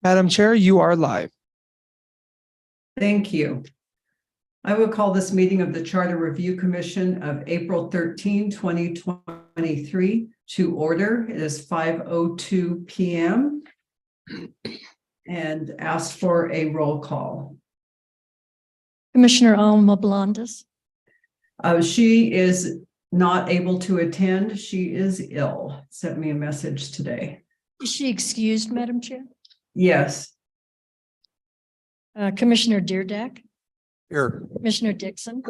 Madam Chair, you are live. Thank you. I will call this meeting of the Charter Review Commission of April 13, 2023 to order. It is 5:02 p.m. and ask for a roll call. Commissioner Alma Blondes. She is not able to attend. She is ill. Sent me a message today. Is she excused, Madam Chair? Yes. Commissioner Deerdack, Here. Commissioner Dixon,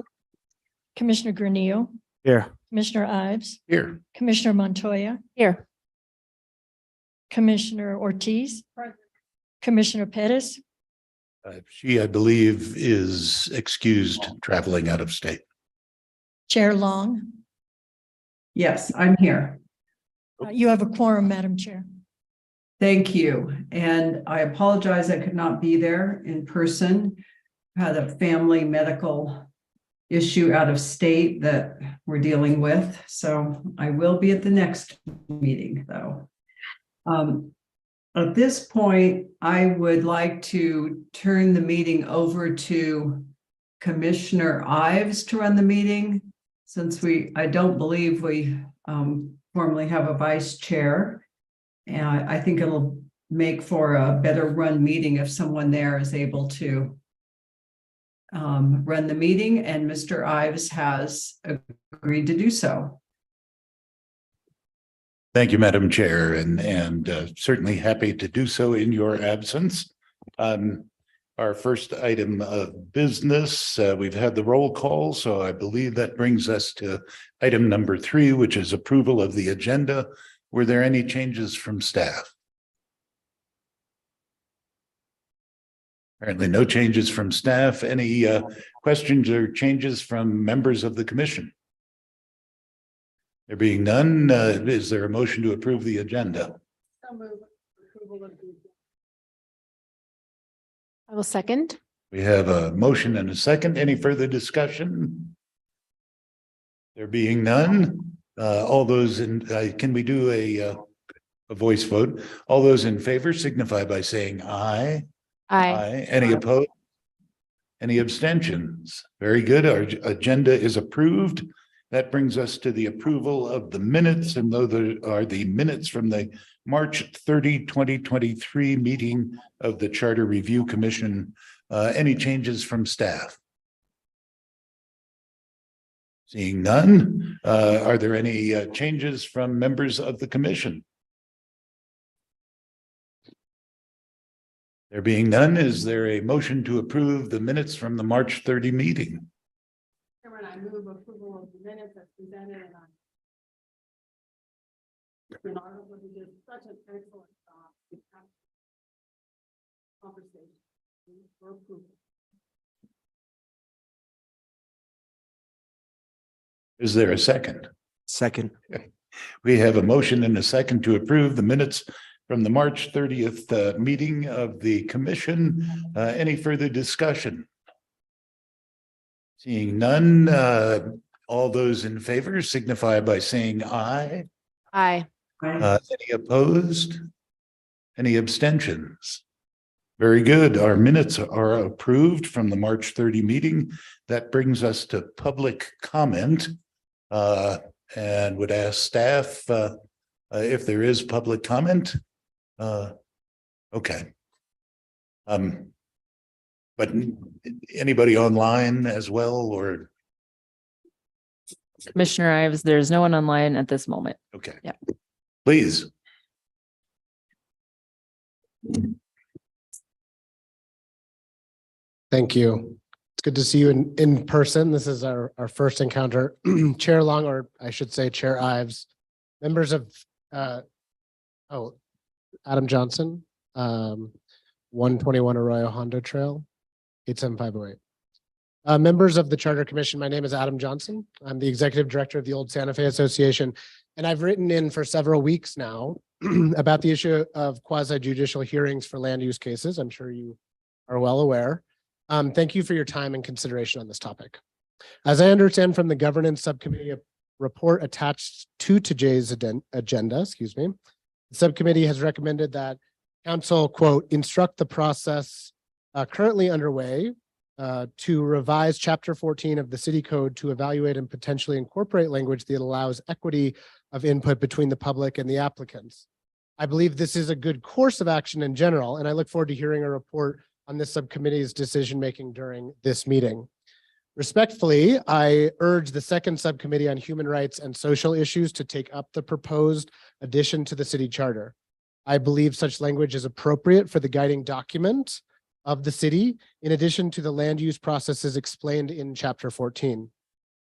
Commissioner Granillo, Here. Commissioner Ives, Here. Commissioner Montoya. Here. Commissioner Ortiz. Commissioner Pettis. She, I believe, is excused traveling out of state. Chair Long. Yes, I'm here. You have a quorum, Madam Chair. Thank you. And I apologize, I could not be there in person. Had a family medical issue out of state that we're dealing with. So I will be at the next meeting though. At this point, I would like to turn the meeting over to Commissioner Ives to run the meeting, since I don't believe we formally have a vice chair. And I think it'll make for a better run meeting if someone there is able to run the meeting, and Mr. Ives has agreed to do so. Thank you, Madam Chair, and certainly happy to do so in your absence. Our first item of business, we've had the roll call, so I believe that brings us to item number 3, which is approval of the agenda. Were there any changes from staff? Apparently no changes from staff. Any questions or changes from members of the commission? There being none, is there a motion to approve the agenda? I will second. We have a motion and a second. Any further discussion? There being none, all those in, can we do a voice vote? All those in favor signify by saying aye. Aye. Any opposed? Any abstentions? Very good. Our agenda is approved. That brings us to the approval of the minutes, and though there are the minutes from the March 30, 2023 meeting of the Charter Review Commission. Any changes from staff? Seeing none, are there any changes from members of the commission? There being none, is there a motion to approve the minutes from the March 30 meeting? Chairman, I move approval of the minutes as presented, and Bernardo did such an excellent conversation for approval. Is there a second? Second. We have a motion and a second to approve the minutes from the March 30th meeting of the commission. Any further discussion? Seeing none, all those in favor signify by saying aye. Aye. Any opposed? Any abstentions? Very good. Our minutes are approved from the March 30 meeting. That brings us to public comment, and would ask staff if there is public comment. Okay. But anybody online as well, or? Commissioner Ives, there's no one online at this moment. Okay. Yeah. Please. Thank you. It's good to see you in person. This is our first encounter. Chair Long, or I should say Chair Ives, members of, Adam Johnson, 121 Arroyo Hondo Trail, 87508. Members of the Charter Commission, my name is Adam Johnson. I'm the Executive Director of the Old Santa Fe Association, and I've written in for several weeks now about the issue of quasi-judicial hearings for land use cases. I'm sure you are well aware. Thank you for your time and consideration on this topic. As I understand from the Governance Subcommittee report attached to today's agenda, the subcommittee has recommended that council, quote, instruct the process currently underway to revise chapter 14 of the city code to evaluate and potentially incorporate language that allows equity of input between the public and the applicants. I believe this is a good course of action in general, and I look forward to hearing a report on this subcommittee's decision-making during this meeting. Respectfully, I urge the second subcommittee on human rights and social issues to take up the proposed addition to the city charter. I believe such language is appropriate for the guiding document of the city, in addition to the land use processes explained in chapter 14.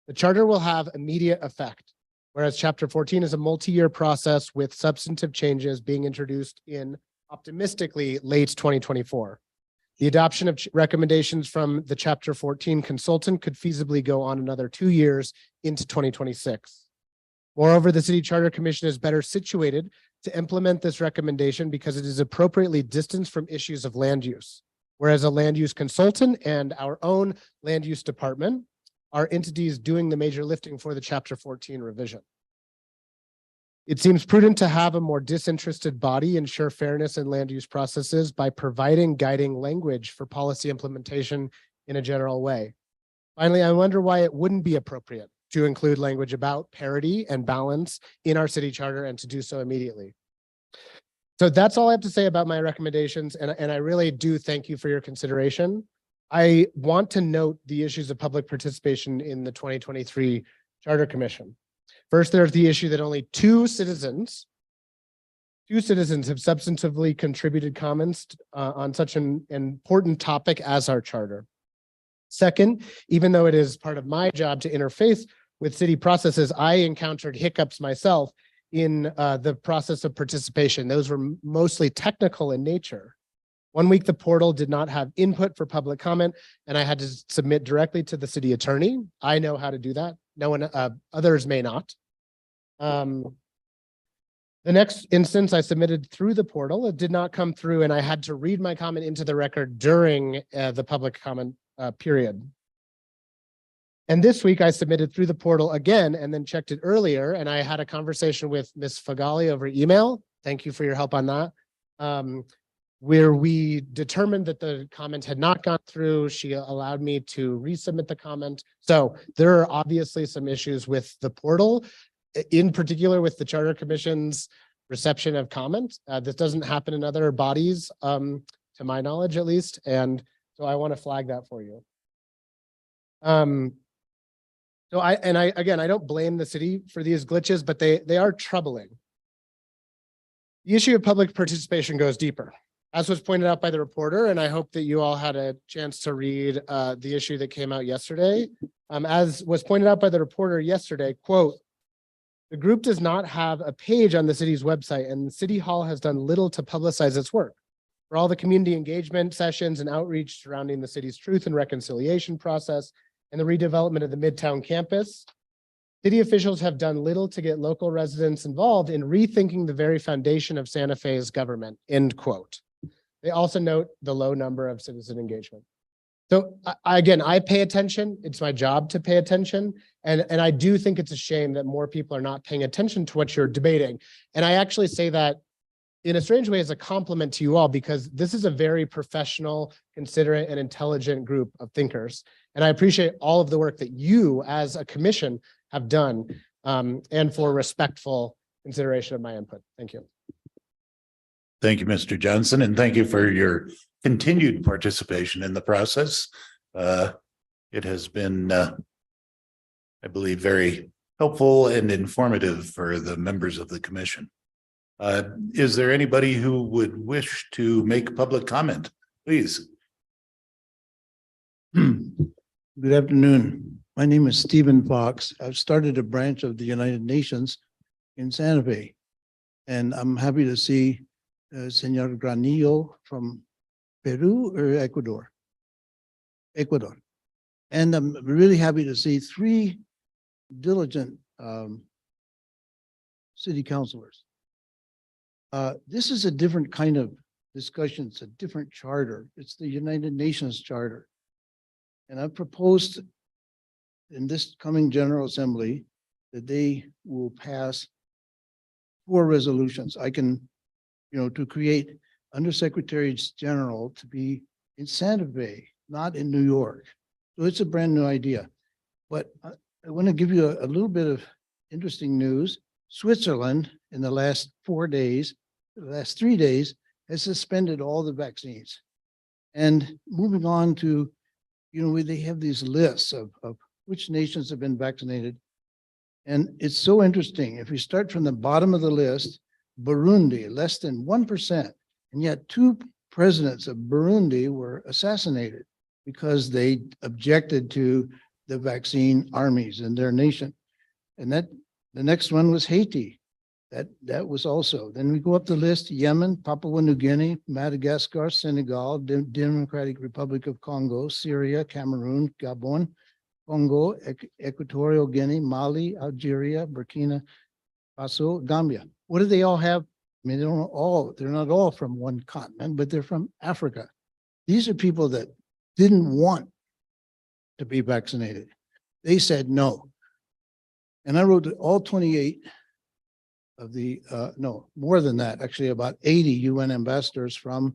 The charter will have immediate effect, whereas chapter 14 is a multi-year process with substantive changes being introduced in optimistically late 2024. The adoption of recommendations from the chapter 14 consultant could feasibly go on another 2 years into 2026. Moreover, the City Charter Commission is better situated to implement this recommendation because it is appropriately distanced from issues of land use. Whereas a land use consultant and our own land use department are entities doing the major lifting for the chapter 14 revision. It seems prudent to have a more disinterested body ensure fairness in land use processes by providing guiding language for policy implementation in a general way. Finally, I wonder why it wouldn't be appropriate to include language about parity and balance in our city charter and to do so immediately. So that's all I have to say about my recommendations, and I really do thank you for your consideration. I want to note the issues of public participation in the 2023 Charter Commission. First, there's the issue that only two citizens have substantively contributed comments on such an important topic as our charter. Second, even though it is part of my job to interface with city processes, I encountered hiccups myself in the process of participation. Those were mostly technical in nature. 1 week, the portal did not have input for public comment, and I had to submit directly to the city attorney. I know how to do that. No one, others may not. The next instance I submitted through the portal, it did not come through, and I had to read my comment into the record during the public comment period. And this week I submitted through the portal again and then checked it earlier, and I had a conversation with Ms. Fagali over email. Thank you for your help on that. Where we determined that the comment had not gone through. She allowed me to resubmit the comment. So there are obviously some issues with the portal, in particular with the Charter Commission's reception of comment. This doesn't happen in other bodies, to my knowledge at least. And so I want to flag that for you. So I don't blame the city for these glitches, but they are troubling. The issue of public participation goes deeper, as was pointed out by the reporter, and I hope that you all had a chance to read the issue that came out yesterday. As was pointed out by the reporter yesterday, quote, "The group does not have a page on the city's website, and City Hall has done little to publicize its work. For all the community engagement sessions and outreach surrounding the city's truth and reconciliation process and the redevelopment of the Midtown campus, city officials have done little to get local residents involved in rethinking the very foundation of Santa Fe's government," end quote. They also note the low number of citizen engagement. So I pay attention. It's my job to pay attention. And I do think it's a shame that more people are not paying attention to what you're debating. And I actually say that in a strange way as a compliment to you all, because this is a very professional, considerate, and intelligent group of thinkers. And I appreciate all of the work that you as a commission have done, and for respectful consideration of my input. Thank you. Thank you, Mr. Johnson, and thank you for your continued participation in the process. It has been, I believe, very helpful and informative for the members of the commission. Is there anybody who would wish to make public comment? Please. Good afternoon. My name is Stephen Fox. I've started a branch of the United Nations in Santa Fe. And I'm happy to see Senor Granillo from Peru or Ecuador. Ecuador. And I'm really happy to see 3 diligent city councilors. This is a different kind of discussion. It's a different charter. It's the United Nations Charter. And I proposed in this coming General Assembly that they will pass 4 resolutions. I can, to create Undersecretary General to be in Santa Fe, not in New York. So it's a brand new idea. But I want to give you a little bit of interesting news. Switzerland, in the last 4 days, the last 3 days, has suspended all the vaccines. And moving on to, where they have these lists of which nations have been vaccinated. And it's so interesting. If you start from the bottom of the list, Burundi, less than 1%, and yet 2 presidents of Burundi were assassinated because they objected to the vaccine armies in their nation. And that the next one was Haiti. That was also. Then we go up the list: Yemen, Papua New Guinea, Madagascar, Senegal, Democratic Republic of Congo, Syria, Cameroon, Gabon, Congo, Equatorial Guinea, Mali, Algeria, Burkina Faso, Gambia. What do they all have? I mean, they're not all from one continent, but they're from Africa. These are people that didn't want to be vaccinated. They said no. And I wrote all 28 of the, no, more than that, actually about 80 UN ambassadors from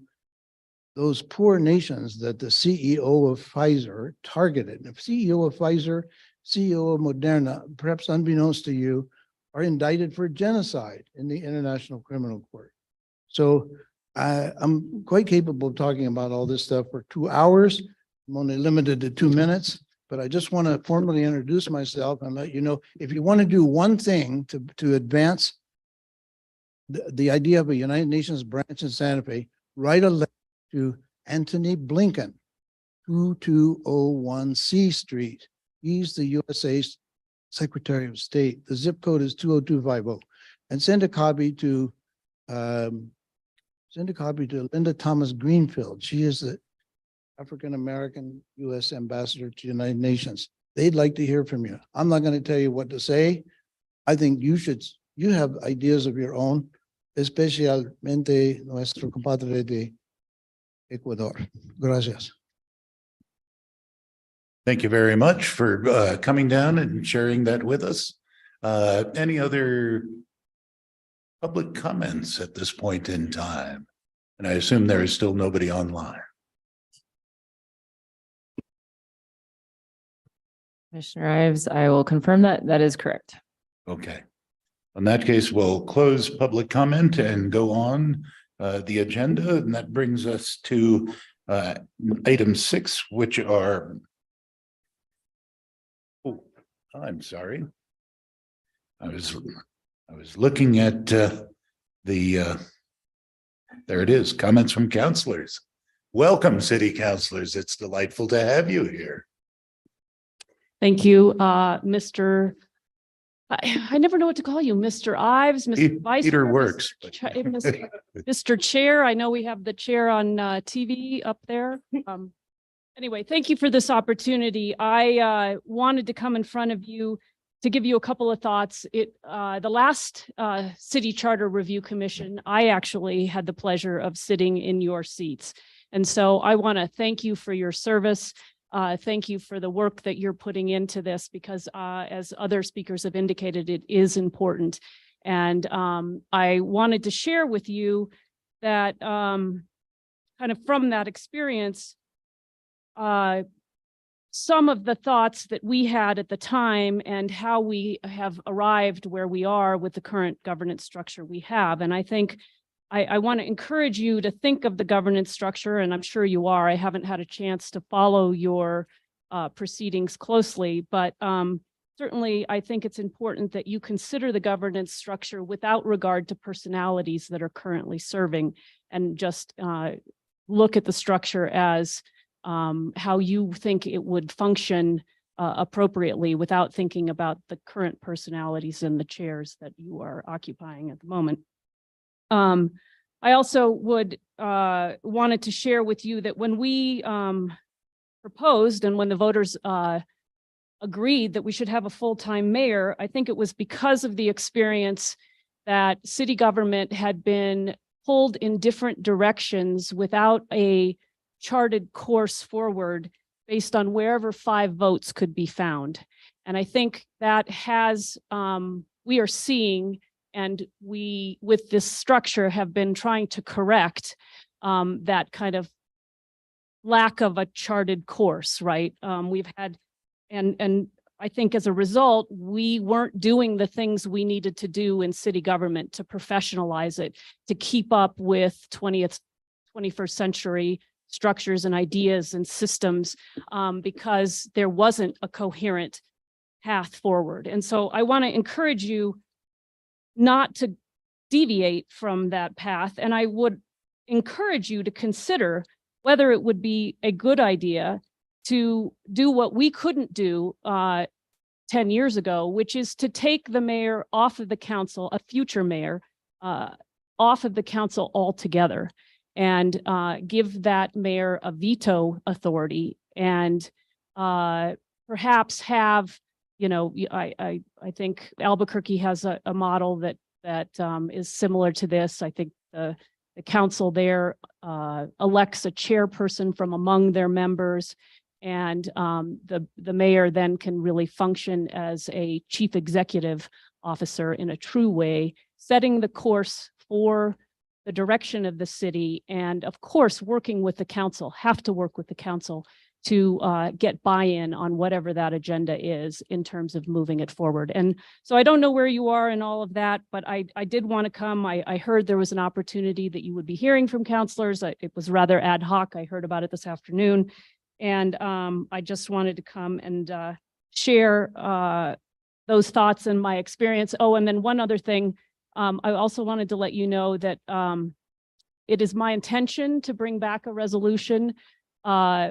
those poor nations that the CEO of Pfizer targeted. The CEO of Pfizer, CEO of Moderna, perhaps unbeknownst to you, are indicted for genocide in the International Criminal Court. So I'm quite capable of talking about all this stuff for 2 hours. I'm only limited to 2 minutes, but I just want to formally introduce myself and let you know, if you want to do one thing to advance the idea of a United Nations branch in Santa Fe, write a letter to Anthony Blinken, 2201 C Street. He's the USA's Secretary of State. The zip code is 20250. And send a copy to Linda Thomas Greenfield. She is the African-American US Ambassador to the United Nations. They'd like to hear from you. I'm not going to tell you what to say. I think you have ideas of your own, especialmente nuestro compadre de Ecuador. Gracias. Thank you very much for coming down and sharing that with us. Any other public comments at this point in time? And I assume there is still nobody online. Commissioner Ives, I will confirm that that is correct. Okay. In that case, we'll close public comment and go on the agenda. And that brings us to item 6, which are, oh, I'm sorry. I was looking at there it is, comments from councilors. Welcome, city councilors. It's delightful to have you here. Thank you, Mr. I never know what to call you, Mr. Ives, Mr. Vice. Peter Chair, works. Mr. Chair, I know we have the chair on TV up there. Anyway, thank you for this opportunity. I wanted to come in front of you to give you a couple of thoughts. The last City Charter Review Commission, I actually had the pleasure of sitting in your seats. And so I want to thank you for your service. Thank you for the work that you're putting into this, because as other speakers have indicated, it is important. And I wanted to share with you that kind of from that experience, some of the thoughts that we had at the time and how we have arrived where we are with the current governance structure we have. And I think I want to encourage you to think of the governance structure, and I'm sure you are. I haven't had a chance to follow your proceedings closely, but certainly I think it's important that you consider the governance structure without regard to personalities that are currently serving, and just look at the structure as how you think it would function appropriately without thinking about the current personalities in the chairs that you are occupying at the moment. I also wanted to share with you that when we proposed and when the voters agreed that we should have a full-time mayor, I think it was because of the experience that city government had been pulled in different directions without a charted course forward based on wherever 5 votes could be found. And I think that we are seeing, and we, with this structure, have been trying to correct that kind of lack of a charted course, right? We've had, and I think as a result, we weren't doing the things we needed to do in city government to professionalize it, to keep up with 21st century structures and ideas and systems, because there wasn't a coherent path forward. And so I want to encourage you not to deviate from that path. And I would encourage you to consider whether it would be a good idea to do what we couldn't do 10 years ago, which is to take the mayor off of the council, a future mayor, off of the council altogether, and give that mayor a veto authority, and perhaps have, I think Albuquerque has a model that is similar to this. I think the council there elects a chairperson from among their members, and the mayor then can really function as a chief executive officer in a true way, setting the course for the direction of the city, and of course, working with the council, have to work with the council to get buy-in on whatever that agenda is in terms of moving it forward. And so I don't know where you are in all of that, but I did want to come. I heard there was an opportunity that you would be hearing from counselors. It was rather ad hoc. I heard about it this afternoon. And I just wanted to come and share those thoughts and my experience. Oh, and then one other thing, I also wanted to let you know that it is my intention to bring back a resolution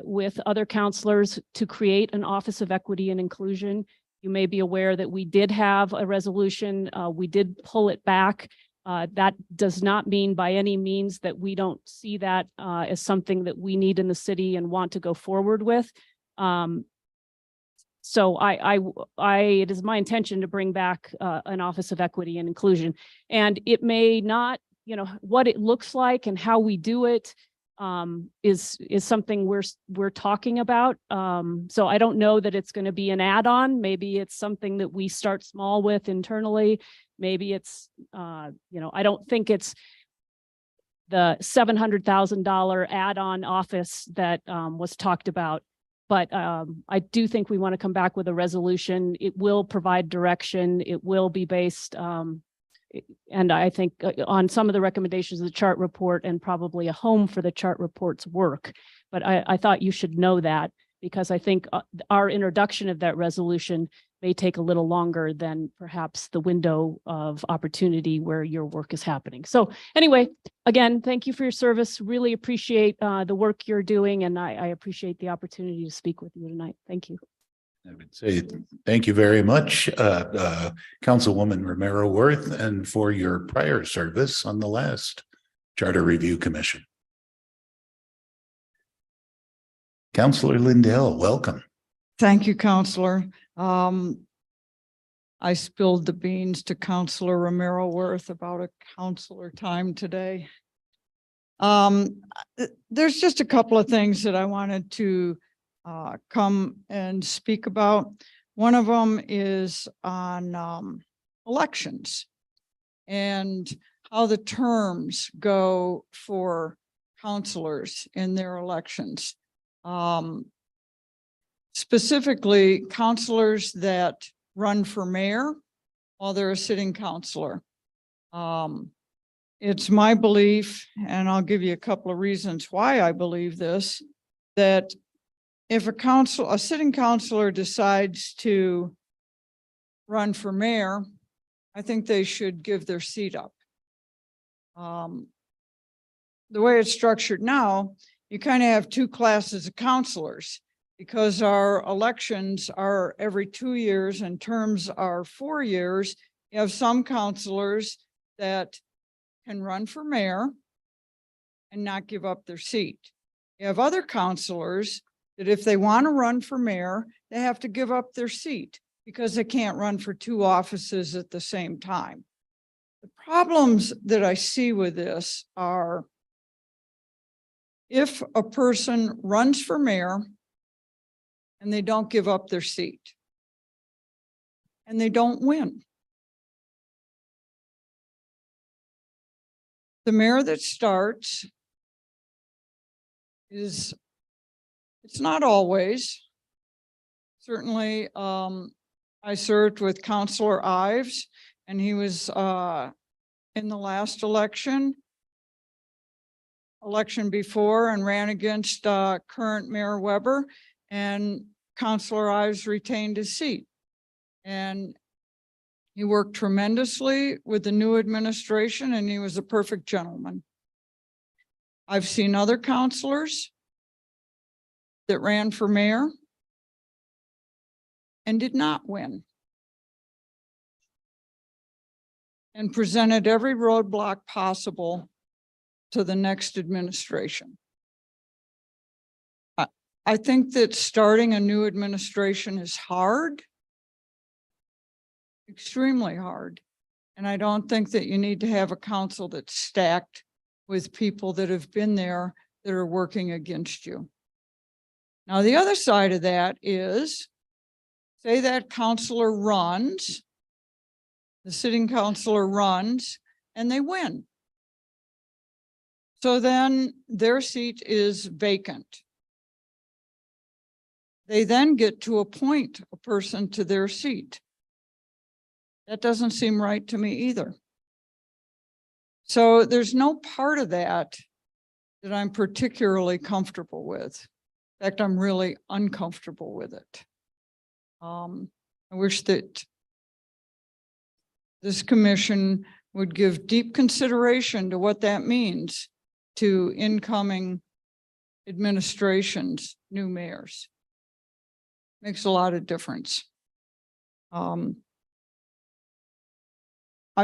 with other counselors to create an Office of Equity and Inclusion. You may be aware that we did have a resolution. We did pull it back. That does not mean by any means that we don't see that as something that we need in the city and want to go forward with. So it is my intention to bring back an Office of Equity and Inclusion, and it may not, what it looks like and how we do it is something we're talking about. So I don't know that it's going to be an add-on. Maybe it's something that we start small with internally. Maybe it's, I don't think it's the $700,000 add-on office that was talked about. But I do think we want to come back with a resolution. It will provide direction. It will be based, and I think on some of the recommendations of the chart report, and probably a home for the chart report's work. But I thought you should know that, because I think our introduction of that resolution may take a little longer than perhaps the window of opportunity where your work is happening. So anyway, again, thank you for your service. Really appreciate the work you're doing, and I appreciate the opportunity to speak with you tonight. Thank you. I would say thank you very much, Councilwoman Romero Worth, and for your prior service on the last Charter Review Commission. Councilor Lindell, welcome. Thank you, Counselor. I spilled the beans to Counselor Romero Worth about a counselor time today. There's just a couple of things that I wanted to come and speak about. One of them is on elections and how the terms go for counselors in their elections. Specifically, counselors that run for mayor while they're a sitting counselor. It's my belief, and I'll give you a couple of reasons why I believe this, that if a sitting counselor decides to run for mayor, I think they should give their seat up. The way it's structured now, you kind of have two classes of counselors, because our elections are every 2 years and terms are 4 years. You have some counselors that can run for mayor and not give up their seat. You have other counselors that if they want to run for mayor, they have to give up their seat because they can't run for 2 offices at the same time. The problems that I see with this are, if a person runs for mayor and they don't give up their seat and they don't win, the mayor that starts is, it's not always. Certainly, I served with Counselor Ives, and he was in the last election before, and ran against current Mayor Weber, and Counselor Ives retained his seat. And he worked tremendously with the new administration, and he was a perfect gentleman. I've seen other counselors that ran for mayor and did not win, and presented every roadblock possible to the next administration. I think that starting a new administration is hard, extremely hard. And I don't think that you need to have a council that's stacked with people that have been there that are working against you. Now, the other side of that is, say that counselor runs, the sitting counselor runs, and they win. So then their seat is vacant. They then get to appoint a person to their seat. That doesn't seem right to me either. So there's no part of that that I'm particularly comfortable with. In fact, I'm really uncomfortable with it. I wish that this commission would give deep consideration to what that means to incoming administrations, new mayors. Makes a lot of difference. I've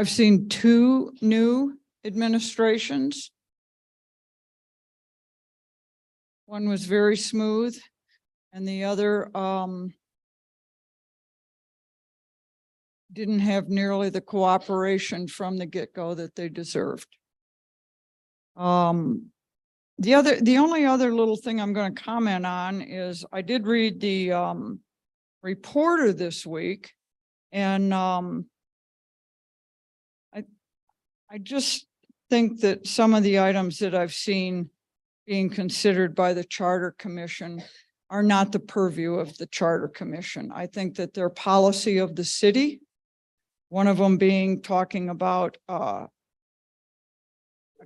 seen 2 new administrations. One was very smooth, and the other didn't have nearly the cooperation from the get-go that they deserved. The only other little thing I'm going to comment on is I did read the Reporter this week, and I just think that some of the items that I've seen being considered by the Charter Commission are not the purview of the Charter Commission. I think that their policy of the city, one of them being talking about a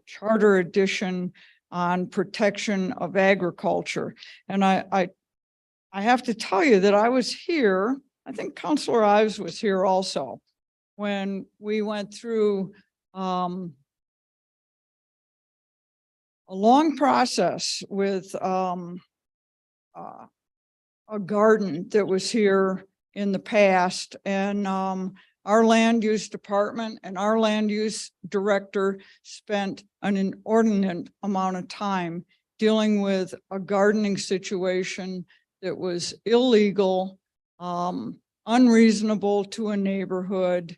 charter edition on protection of agriculture. And I have to tell you that I was here, I think Councilor Ives was here also, when we went through a long process with a garden that was here in the past, and our land use department and our land use director spent an inordinate amount of time dealing with a gardening situation that was illegal, unreasonable to a neighborhood,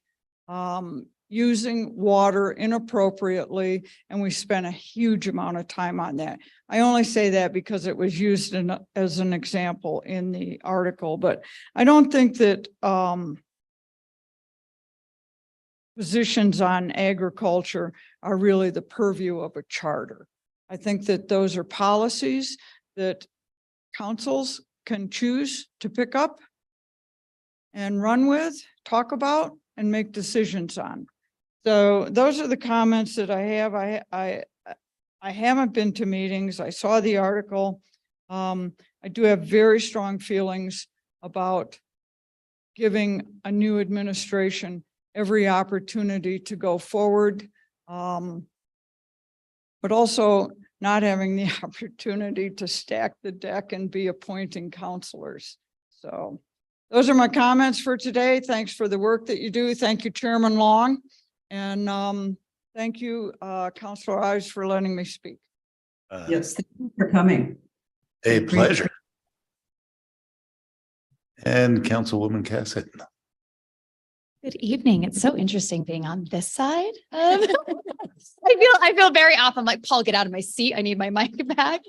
using water inappropriately, and we spent a huge amount of time on that. I only say that because it was used as an example in the article, but I don't think that positions on agriculture are really the purview of a charter. I think that those are policies that councils can choose to pick up and run with, talk about, and make decisions on. So those are the comments that I have. I haven't been to meetings. I saw the article. I do have very strong feelings about giving a new administration every opportunity to go forward, but also not having the opportunity to stack the deck and be appointing counselors. So those are my comments for today. Thanks for the work that you do. Thank you, Chairman Long. And thank you, Councilor Ives, for letting me speak. Yes, thank you for coming. A pleasure. And Councilwoman Cassidy. Good evening. It's so interesting being on this side. I feel very off. I'm like, Paul, get out of my seat. I need my mic back.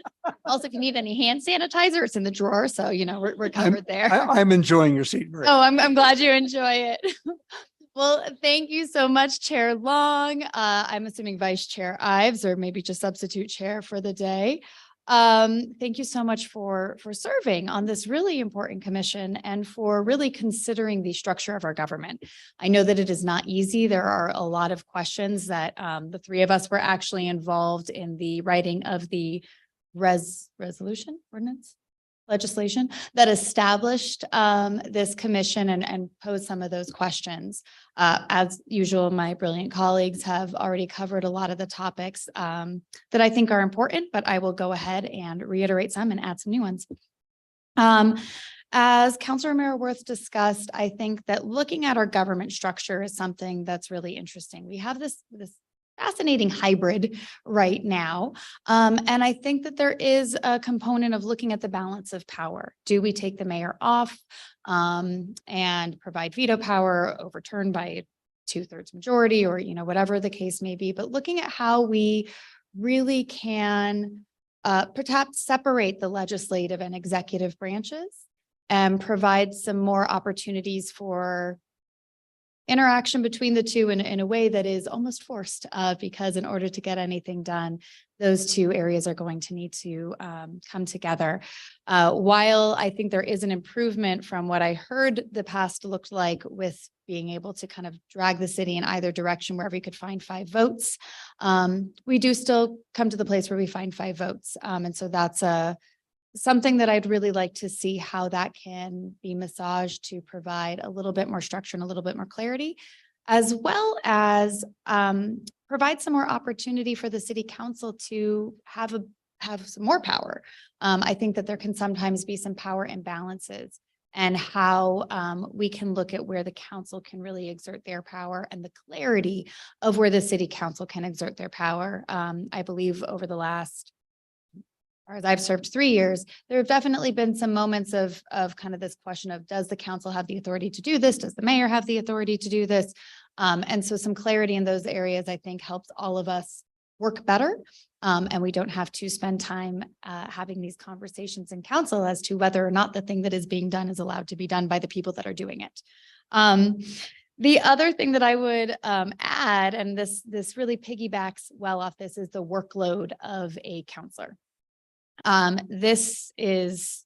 Also, if you need any hand sanitizer, it's in the drawer. So, you know, we're covered there. I'm enjoying your seat. Oh, I'm glad you enjoy it. Well, thank you so much, Chair Long. I'm assuming Vice Chair Ives, or maybe just substitute chair for the day. Thank you so much for serving on this really important commission and for really considering the structure of our government. I know that it is not easy. There are a lot of questions that the three of us were actually involved in the writing of the resolution ordinance legislation that established this commission and posed some of those questions. As usual, my brilliant colleagues have already covered a lot of the topics that I think are important, but I will go ahead and reiterate some and add some new ones. As Councilor Mara-Worth discussed, I think that looking at our government structure is something that's really interesting. We have this fascinating hybrid right now. And I think that there is a component of looking at the balance of power. Do we take the mayor off and provide veto power overturned by a 2/3 majority, or, you know, whatever the case may be, but looking at how we really can perhaps separate the legislative and executive branches and provide some more opportunities for interaction between the two in a way that is almost forced, because in order to get anything done, those two areas are going to need to come together. While I think there is an improvement from what I heard the past looked like with being able to kind of drag the city in either direction wherever you could find 5 votes, we do still come to the place where we find 5 votes. And so that's something that I'd really like to see how that can be massaged to provide a little bit more structure and a little bit more clarity, as well as provide some more opportunity for the city council to have some more power. I think that there can sometimes be some power imbalances, and how we can look at where the council can really exert their power and the clarity of where the city council can exert their power. I believe over the last, as I've served 3 years, there have definitely been some moments of kind of this question of, does the council have the authority to do this? Does the mayor have the authority to do this? And so some clarity in those areas, I think, helps all of us work better. And we don't have to spend time having these conversations in council as to whether or not the thing that is being done is allowed to be done by the people that are doing it. The other thing that I would add, and this really piggybacks well off this, is the workload of a counselor. This is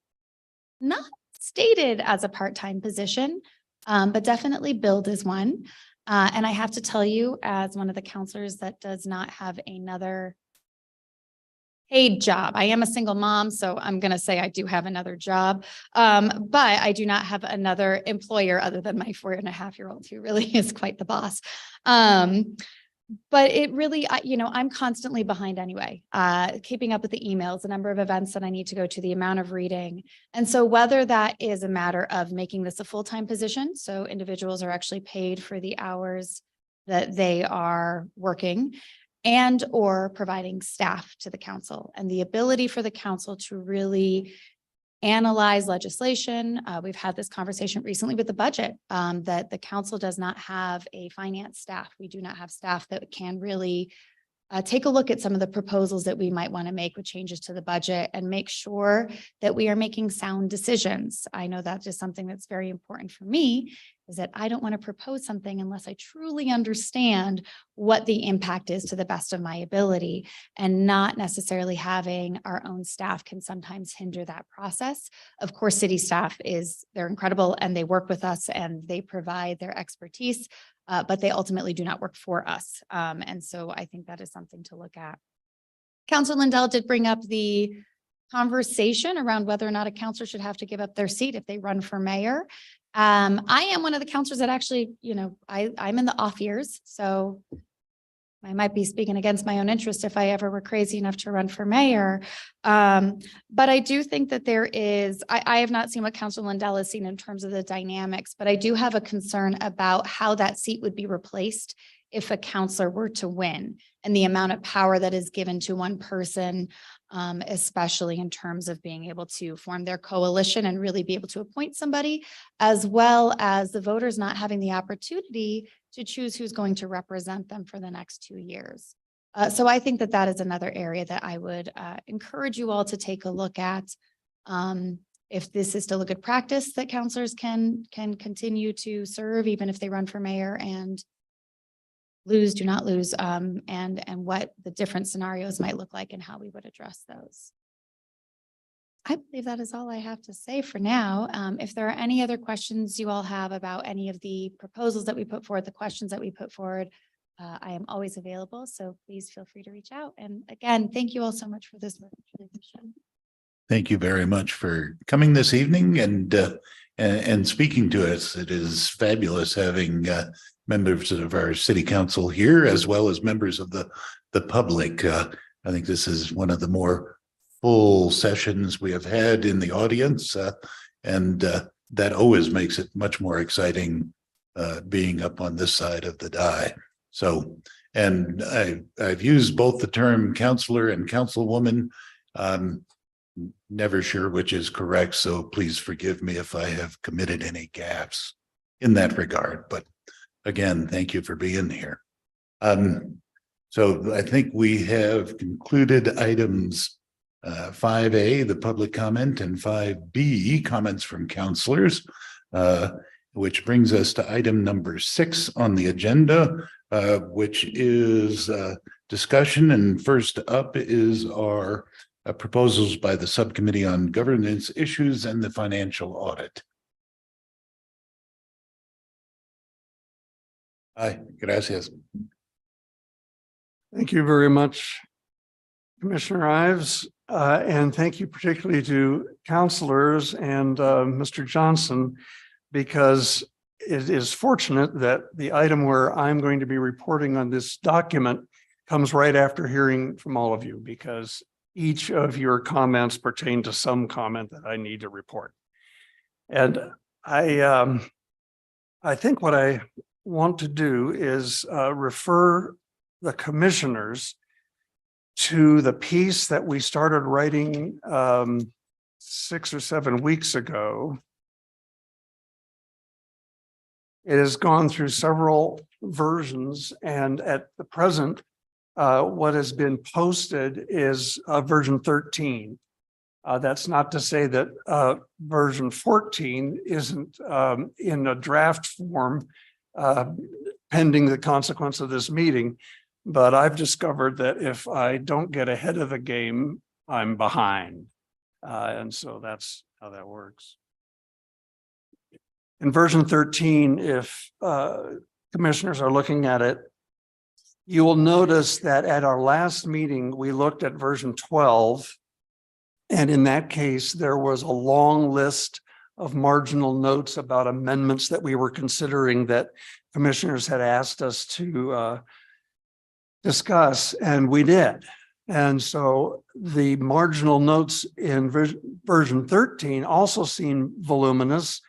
not stated as a part-time position, but definitely billed as one. And I have to tell you, as one of the counselors that does not have another paid job, I am a single mom, so I'm going to say I do have another job, but I do not have another employer other than my 4.5-year-old, who really is quite the boss. But it really, I'm constantly behind anyway, keeping up with the emails, the number of events that I need to go to, the amount of reading. And so whether that is a matter of making this a full-time position, so individuals are actually paid for the hours that they are working, and or providing staff to the council, and the ability for the council to really analyze legislation. We've had this conversation recently with the budget, that the council does not have a finance staff. We do not have staff that can really take a look at some of the proposals that we might want to make with changes to the budget and make sure that we are making sound decisions. I know that's just something that's very important for me, is that I don't want to propose something unless I truly understand what the impact is to the best of my ability, and not necessarily having our own staff can sometimes hinder that process. Of course, city staff they're incredible and they work with us and they provide their expertise, but they ultimately do not work for us. And so I think that is something to look at. Councilor Lindell did bring up the conversation around whether or not a counselor should have to give up their seat if they run for mayor. I am one of the counselors that actually, I'm in the off years, so I might be speaking against my own interest if I ever were crazy enough to run for mayor. But I do think that there is, I have not seen what Councilor Lindell has seen in terms of the dynamics, but I do have a concern about how that seat would be replaced if a counselor were to win, and the amount of power that is given to one person, especially in terms of being able to form their coalition and really be able to appoint somebody, as well as the voters not having the opportunity to choose who's going to represent them for the next 2 years. So I think that that is another area that I would encourage you all to take a look at. If this is still a good practice that counselors can continue to serve, even if they run for mayor and do not lose, and what the different scenarios might look like and how we would address those. I believe that is all I have to say for now. If there are any other questions you all have about any of the proposals that we put forward, the questions that we put forward, I am always available, so please feel free to reach out. And again, thank you all so much for this. Thank you very much for coming this evening and speaking to us. It is fabulous having members of our city council here, as well as members of the public. I think this is one of the more full sessions we have had in the audience, and that always makes it much more exciting being up on this side of the die. So, and I've used both the term counselor and councilwoman. Never sure which is correct, so please forgive me if I have committed any gaffes in that regard. But again, thank you for being here. So I think we have concluded items 5A, the public comment, and 5B, comments from counselors, which brings us to item number 6 on the agenda, which is discussion. And first up is our proposals by the Subcommittee on Governance Issues and the Financial Audit. Hi, gracias. Thank you very much, Commissioner Ives, and thank you particularly to counselors and Mr. Johnson, because it is fortunate that the item where I'm going to be reporting on this document comes right after hearing from all of you, because each of your comments pertain to some comment that I need to report. And I think what I want to do is refer the commissioners to the piece that we started writing 6 or 7 weeks ago. It has gone through several versions, and at the present, what has been posted is version 13. That's not to say that version 14 isn't in a draft form pending the consequence of this meeting. But I've discovered that if I don't get ahead of the game, I'm behind. And so that's how that works. In version 13, if commissioners are looking at it, you will notice that at our last meeting, we looked at version 12. And in that case, there was a long list of marginal notes about amendments that we were considering that commissioners had asked us to discuss, and we did. And so the marginal notes in version 13 also seem voluminous.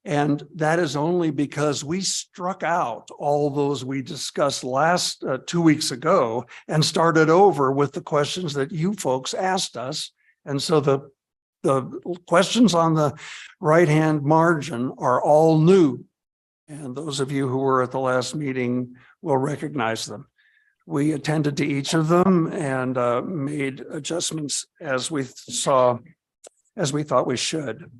And that is only because we struck out all those we discussed last 2 weeks ago and started over with the questions that you folks asked us. And so the questions on the right-hand margin are all new. And those of you who were at the last meeting will recognize them. We attended to each of them and made adjustments as we thought we should.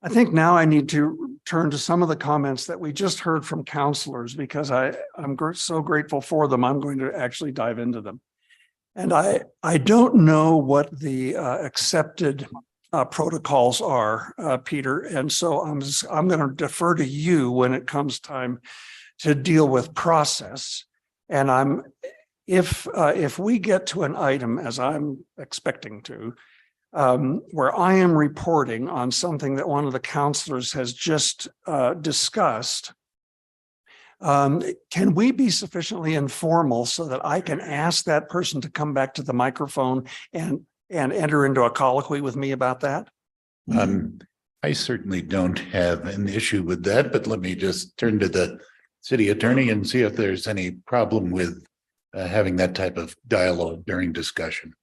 I think now I need to turn to some of the comments that we just heard from counselors, because I'm so grateful for them. I'm going to actually dive into them. And I don't know what the accepted protocols are, Peter. And so I'm going to defer to you when it comes time to deal with process. And if we get to an item, as I'm expecting to, where I am reporting on something that one of the counselors has just discussed, can we be sufficiently informal so that I can ask that person to come back to the microphone and enter into a colloquy with me about that? I certainly don't have an issue with that, but let me just turn to the city attorney and see if there's any problem with having that type of dialogue during discussion.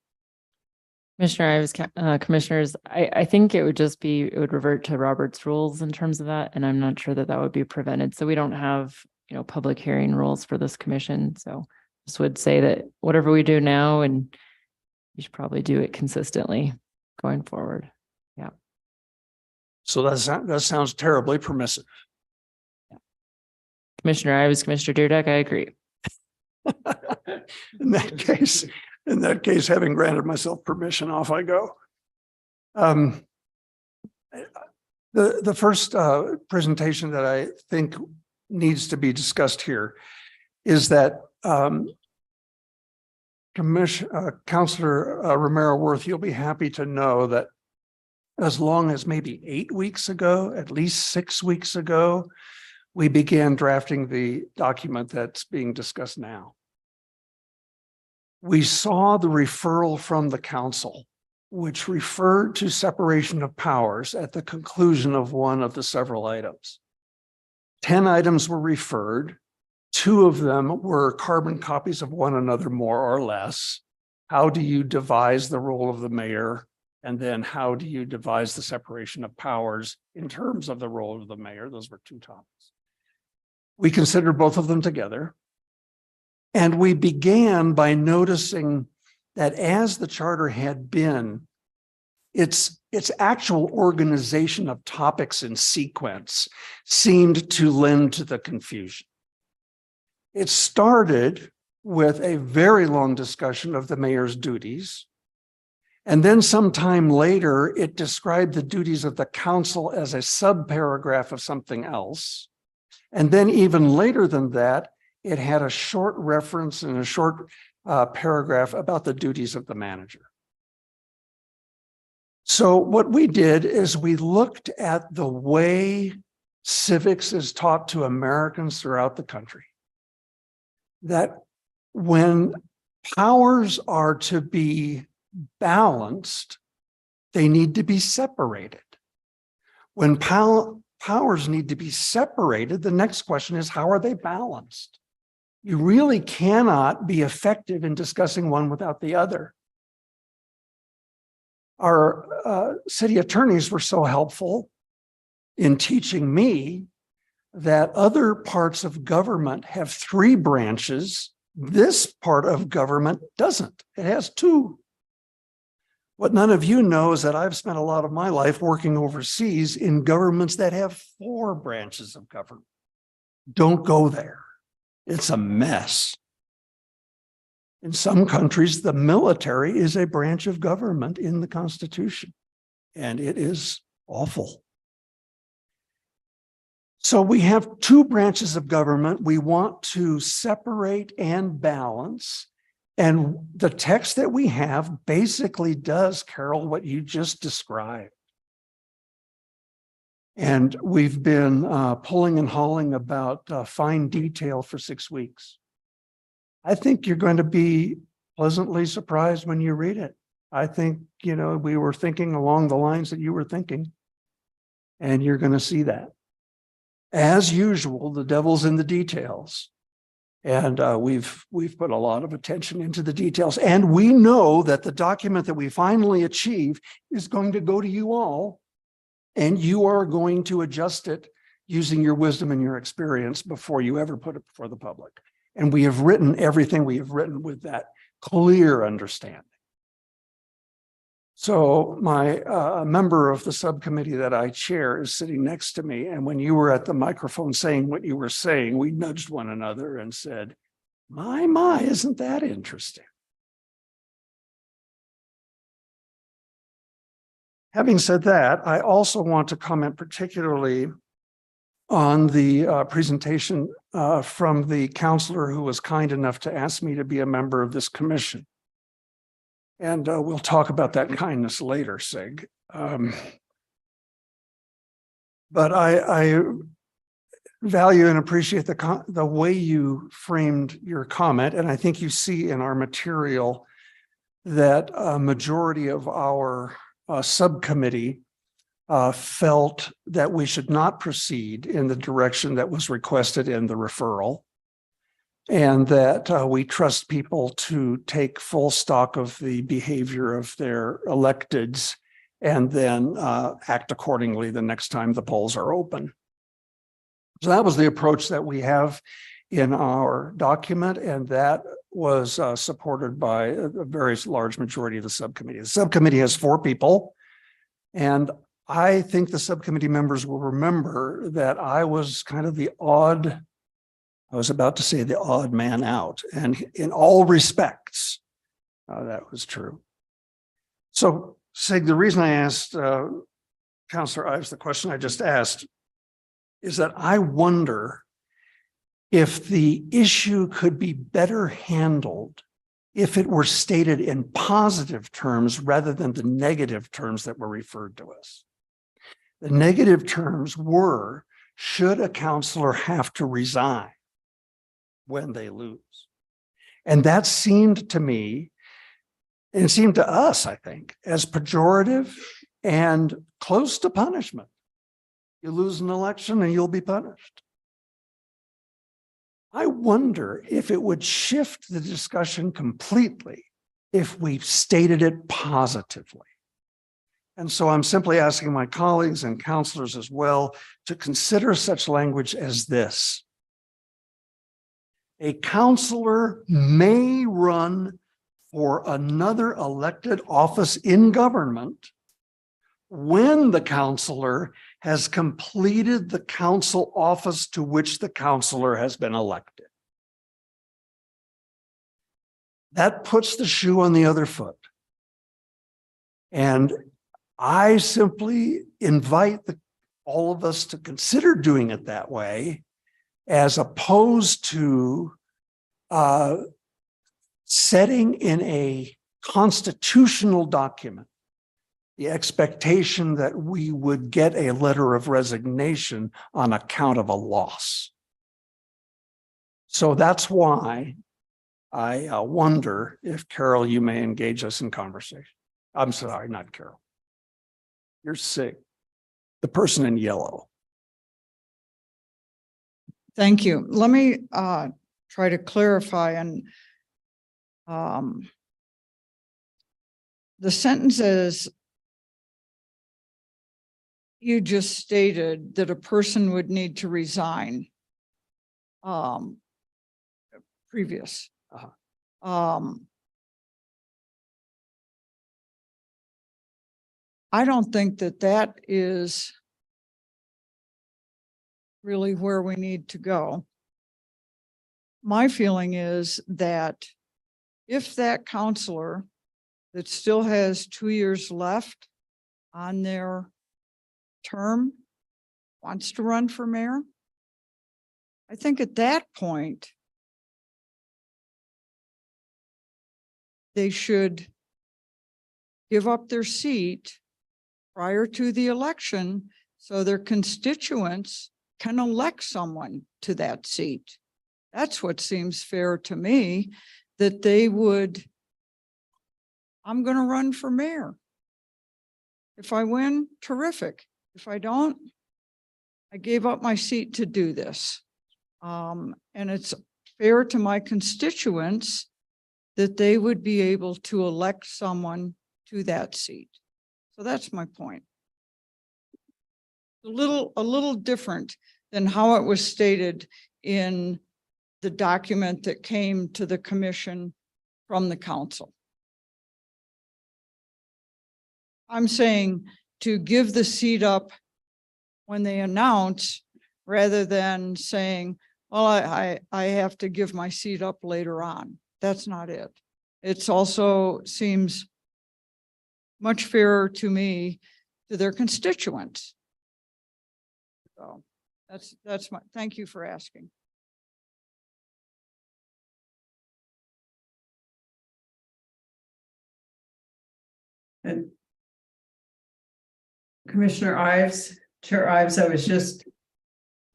Commissioner Ives, commissioners, I think it would revert to Robert's rules in terms of that, and I'm not sure that would be prevented. So we don't have, public hearing rules for this commission. So this would say that whatever we do now, and you should probably do it consistently going forward. Yeah. So that sounds terribly permissive. Commissioner Ives, Commissioner Dudek, I agree. In that case, having granted myself permission, off I go. The first presentation that I think needs to be discussed here is that Councilor Romero Worth, you'll be happy to know that as long as maybe 8 weeks ago, at least 6 weeks ago, we began drafting the document that's being discussed now. We saw the referral from the council, which referred to separation of powers at the conclusion of one of the several items. 10 items were referred. 2 of them were carbon copies of one another, more or less. How do you devise the role of the mayor? And then how do you devise the separation of powers in terms of the role of the mayor? Those were 2 topics. We considered both of them together. And we began by noticing that as the charter had been, its actual organization of topics in sequence seemed to lend to the confusion. It started with a very long discussion of the mayor's duties. And then sometime later, it described the duties of the council as a subparagraph of something else. And then even later than that, it had a short reference and a short paragraph about the duties of the manager. So what we did is we looked at the way civics is taught to Americans throughout the country. That when powers are to be balanced, they need to be separated. When powers need to be separated, the next question is, how are they balanced? You really cannot be effective in discussing one without the other. Our city attorneys were so helpful in teaching me that other parts of government have 3 branches. This part of government doesn't. It has 2. What none of you know is that I've spent a lot of my life working overseas in governments that have 4 branches of government. Don't go there. It's a mess. In some countries, the military is a branch of government in the Constitution, and it is awful. So we have 2 branches of government. We want to separate and balance. And the text that we have basically does, Carol, what you just described. And we've been pulling and hauling about fine detail for 6 weeks. I think you're going to be pleasantly surprised when you read it. I think, we were thinking along the lines that you were thinking, and you're going to see that. As usual, the devil's in the details. And we've put a lot of attention into the details. And we know that the document that we finally achieve is going to go to you all, and you are going to adjust it using your wisdom and your experience before you ever put it before the public. And we have written everything we have written with that clear understanding. So my member of the subcommittee that I chair is sitting next to me. And when you were at the microphone saying what you were saying, we nudged one another and said, my, isn't that interesting? Having said that, I also want to comment particularly on the presentation from the counselor who was kind enough to ask me to be a member of this commission. And we'll talk about that kindness later, Sig. But I value and appreciate the way you framed your comment. And I think you see in our material that a majority of our subcommittee felt that we should not proceed in the direction that was requested in the referral, and that we trust people to take full stock of the behavior of their electeds and then act accordingly the next time the polls are open. So that was the approach that we have in our document, and that was supported by a very large majority of the subcommittee. The subcommittee has 4 people, and I think the subcommittee members will remember that I was kind of the odd man out, and in all respects, that was true. So Sig, the reason I asked Counselor Ives the question I just asked is that I wonder if the issue could be better handled if it were stated in positive terms rather than the negative terms that were referred to us. The negative terms were, should a counselor have to resign when they lose? And that seemed to me, and it seemed to us, I think, as pejorative and close to punishment. You lose an election and you'll be punished. I wonder if it would shift the discussion completely if we stated it positively. And so I'm simply asking my colleagues and counselors as well to consider such language as this. A counselor may run for another elected office in government when the counselor has completed the council office to which the counselor has been elected. That puts the shoe on the other foot. And I simply invite all of us to consider doing it that way, as opposed to setting in a constitutional document the expectation that we would get a letter of resignation on account of a loss. So that's why I wonder if, Carol, you may engage us in conversation. I'm sorry, not Carol. You're sick. The person in yellow. Thank you. Let me try to clarify and the sentences you just stated that a person would need to resign. Previous. I don't think that that is really where we need to go. My feeling is that if that counselor that still has 2 years left on their term wants to run for mayor, I think at that point, they should give up their seat prior to the election so their constituents can elect someone to that seat. That's what seems fair to me, that they would, I'm going to run for mayor. If I win, terrific. If I don't, I gave up my seat to do this. And it's fair to my constituents that they would be able to elect someone to that seat. So that's my point. A little different than how it was stated in the document that came to the commission from the council. I'm saying to give the seat up when they announce, rather than saying, well, I have to give my seat up later on. That's not it. It's also seems much fairer to me, to their constituents. So that's my, thank you for asking. And Commissioner Ives, Chair Ives, I was just,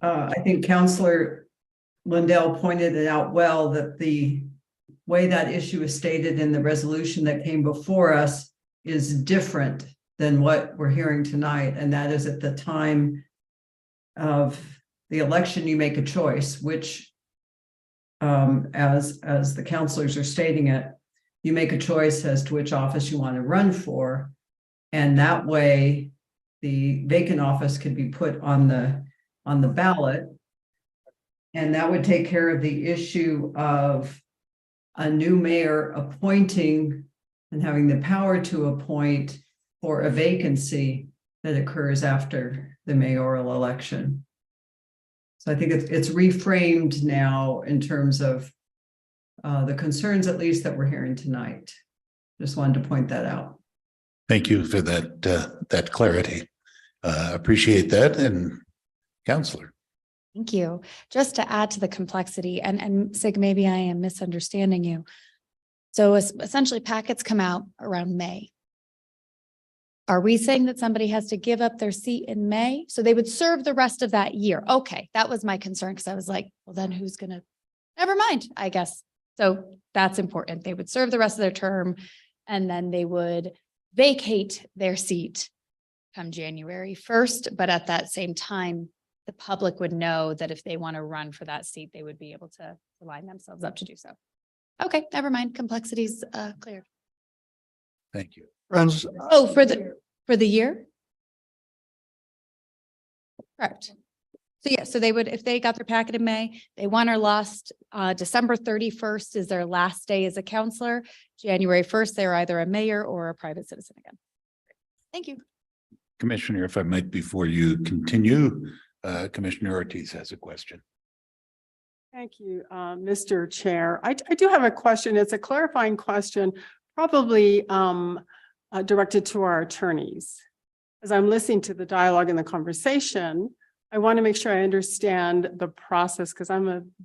I think Councillor Lindell pointed it out well, that the way that issue is stated in the resolution that came before us is different than what we're hearing tonight. And that is, at the time of the election, you make a choice, which as the councilors are stating it, you make a choice as to which office you want to run for. And that way the vacant office could be put on the ballot. And that would take care of the issue of a new mayor appointing and having the power to appoint for a vacancy that occurs after the mayoral election. So I think it's reframed now in terms of the concerns, at least, that we're hearing tonight. Just wanted to point that out. Thank you for that clarity. Appreciate that. And Counselor. Thank you. Just to add to the complexity, and Sig, maybe I am misunderstanding you. So essentially packets come out around May. Are we saying that somebody has to give up their seat in May? So they would serve the rest of that year. Okay, that was my concern because I was like, well, then who's gonna, never mind, I guess. So that's important. They would serve the rest of their term and then they would vacate their seat come January 1st. But at that same time, the public would know that if they want to run for that seat, they would be able to line themselves up to do so. Okay, never mind. Complexity's clear. Thank you. Friends, Oh, for the year? Correct. So yeah, so they would, if they got their packet in May, they won or lost, December 31st is their last day as a counselor. January 1st, they're either a mayor or a private citizen again. Thank you. Commissioner, if I might, before you continue, Commissioner Ortiz has a question. Thank you, Mr. Chair. I do have a question. It's a clarifying question, probably directed to our attorneys. As I'm listening to the dialogue and the conversation, I want to make sure I understand the process because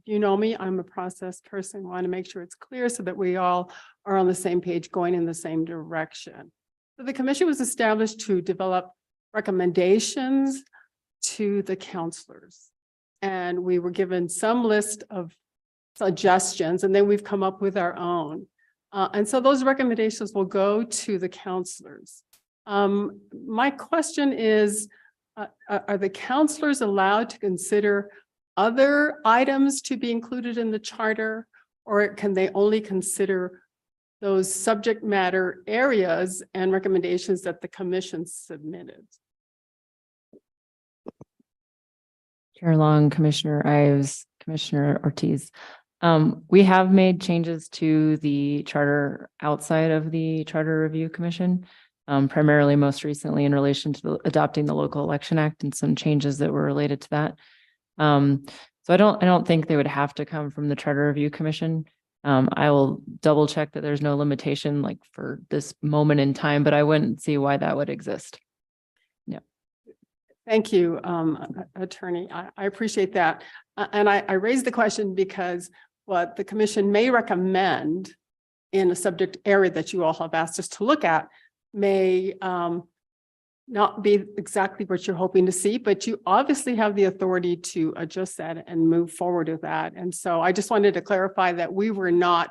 you know me, I'm a process person. I want to make sure it's clear so that we all are on the same page going in the same direction. So the commission was established to develop recommendations to the counselors. And we were given some list of suggestions, and then we've come up with our own. And so those recommendations will go to the counselors. My question is, are the counselors allowed to consider other items to be included in the charter, or can they only consider those subject matter areas and recommendations that the commission submitted? Chair Long, Commissioner Ives, Commissioner Ortiz. We have made changes to the charter outside of the Charter Review Commission, primarily most recently in relation to adopting the Local Election Act and some changes that were related to that. So I don't think they would have to come from the Charter Review Commission. I will double check that there's no limitation like for this moment in time, but I wouldn't see why that would exist. Thank you, Attorney. I appreciate that. And I raised the question because what the commission may recommend in a subject area that you all have asked us to look at may not be exactly what you're hoping to see, but you obviously have the authority to adjust that and move forward with that. And so I just wanted to clarify that we were not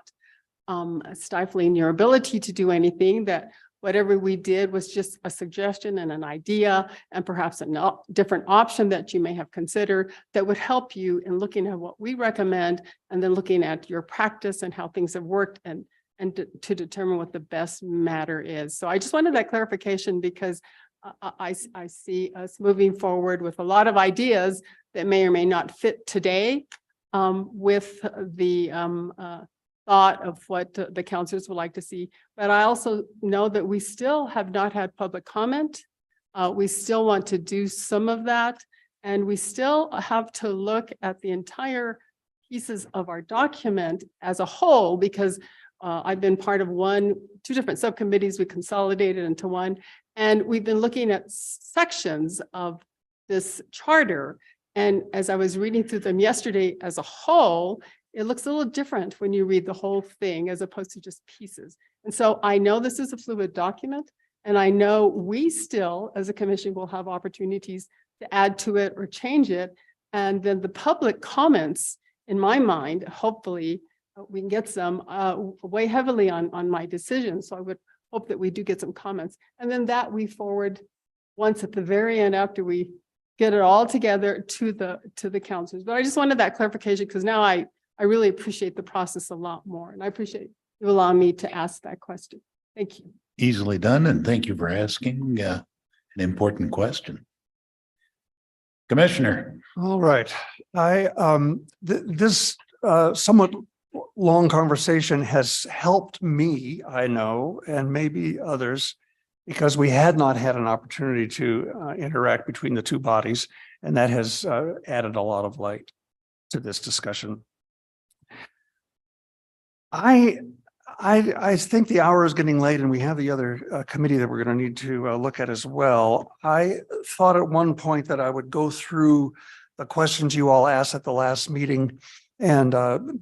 stifling your ability to do anything, that whatever we did was just a suggestion and an idea and perhaps a different option that you may have considered that would help you in looking at what we recommend and then looking at your practice and how things have worked and to determine what the best matter is. So I just wanted that clarification because I see us moving forward with a lot of ideas that may or may not fit today with the thought of what the counselors would like to see. But I also know that we still have not had public comment. We still want to do some of that. And we still have to look at the entire pieces of our document as a whole, because I've been part of two different subcommittees. We consolidated into one. And we've been looking at sections of this charter. And as I was reading through them yesterday as a whole, it looks a little different when you read the whole thing as opposed to just pieces. And so I know this is a fluid document, and I know we still, as a commission, will have opportunities to add to it or change it. And then the public comments, in my mind, hopefully we can get some weigh heavily on my decision. So I would hope that we do get some comments. And then that we forward once at the very end after we get it all together to the councilors. But I just wanted that clarification because now I really appreciate the process a lot more. And I appreciate you allowing me to ask that question. Thank you. Easily done, and thank you for asking an important question. Commissioner. all right. This somewhat long conversation has helped me, I know, and maybe others, because we had not had an opportunity to interact between the two bodies, and that has added a lot of light to this discussion. I I think the hour is getting late and we have the other committee that we're going to need to look at as well. I thought at one point that I would go through the questions you all asked at the last meeting and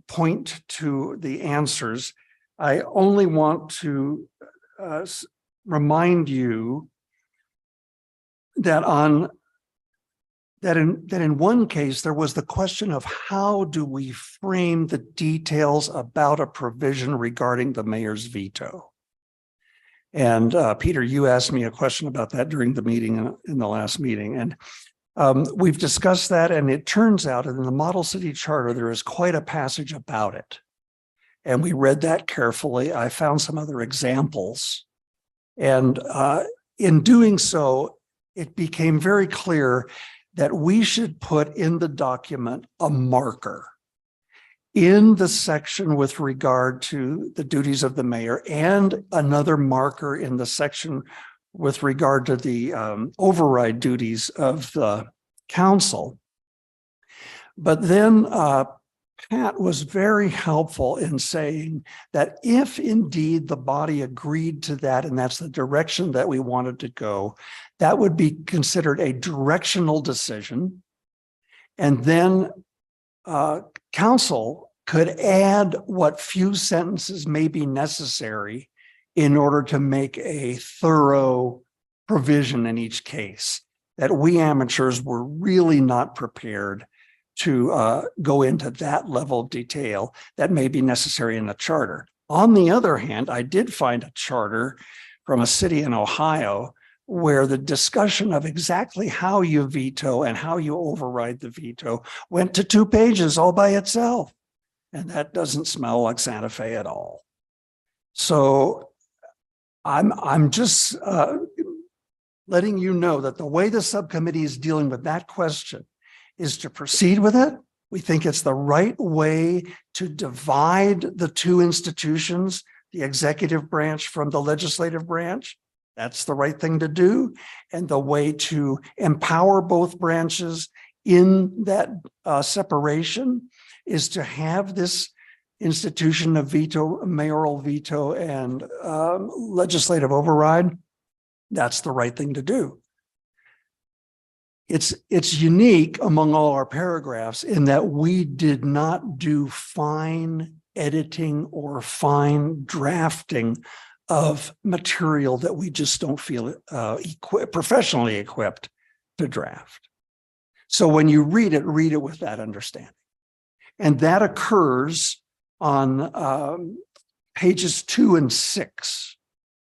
point to the answers. I only want to remind you that in one case, there was the question of how do we frame the details about a provision regarding the mayor's veto? And Peter, you asked me a question about that during the meeting in the last meeting. And we've discussed that, and it turns out in the Model City Charter, there is quite a passage about it. And we read that carefully. I found some other examples. And in doing so, it became very clear that we should put in the document a marker in the section with regard to the duties of the mayor and another marker in the section with regard to the override duties of the council. But then Pat was very helpful in saying that if indeed the body agreed to that, and that's the direction that we wanted to go, that would be considered a directional decision. And then council could add what few sentences may be necessary in order to make a thorough provision in each case, that we amateurs were really not prepared to go into that level of detail that may be necessary in the charter. On the other hand, I did find a charter from a city in Ohio where the discussion of exactly how you veto and how you override the veto went to 2 pages all by itself. And that doesn't smell like Santa Fe at all. So I'm just letting you know that the way the subcommittee is dealing with that question is to proceed with it. We think it's the right way to divide the 2 institutions, the executive branch from the legislative branch. That's the right thing to do. And the way to empower both branches in that separation is to have this institution of veto, mayoral veto, and legislative override. That's the right thing to do. It's unique among all our paragraphs in that we did not do fine editing or fine drafting of material that we just don't feel professionally equipped to draft. So when you read it with that understanding. And that occurs on pages 2 and 6.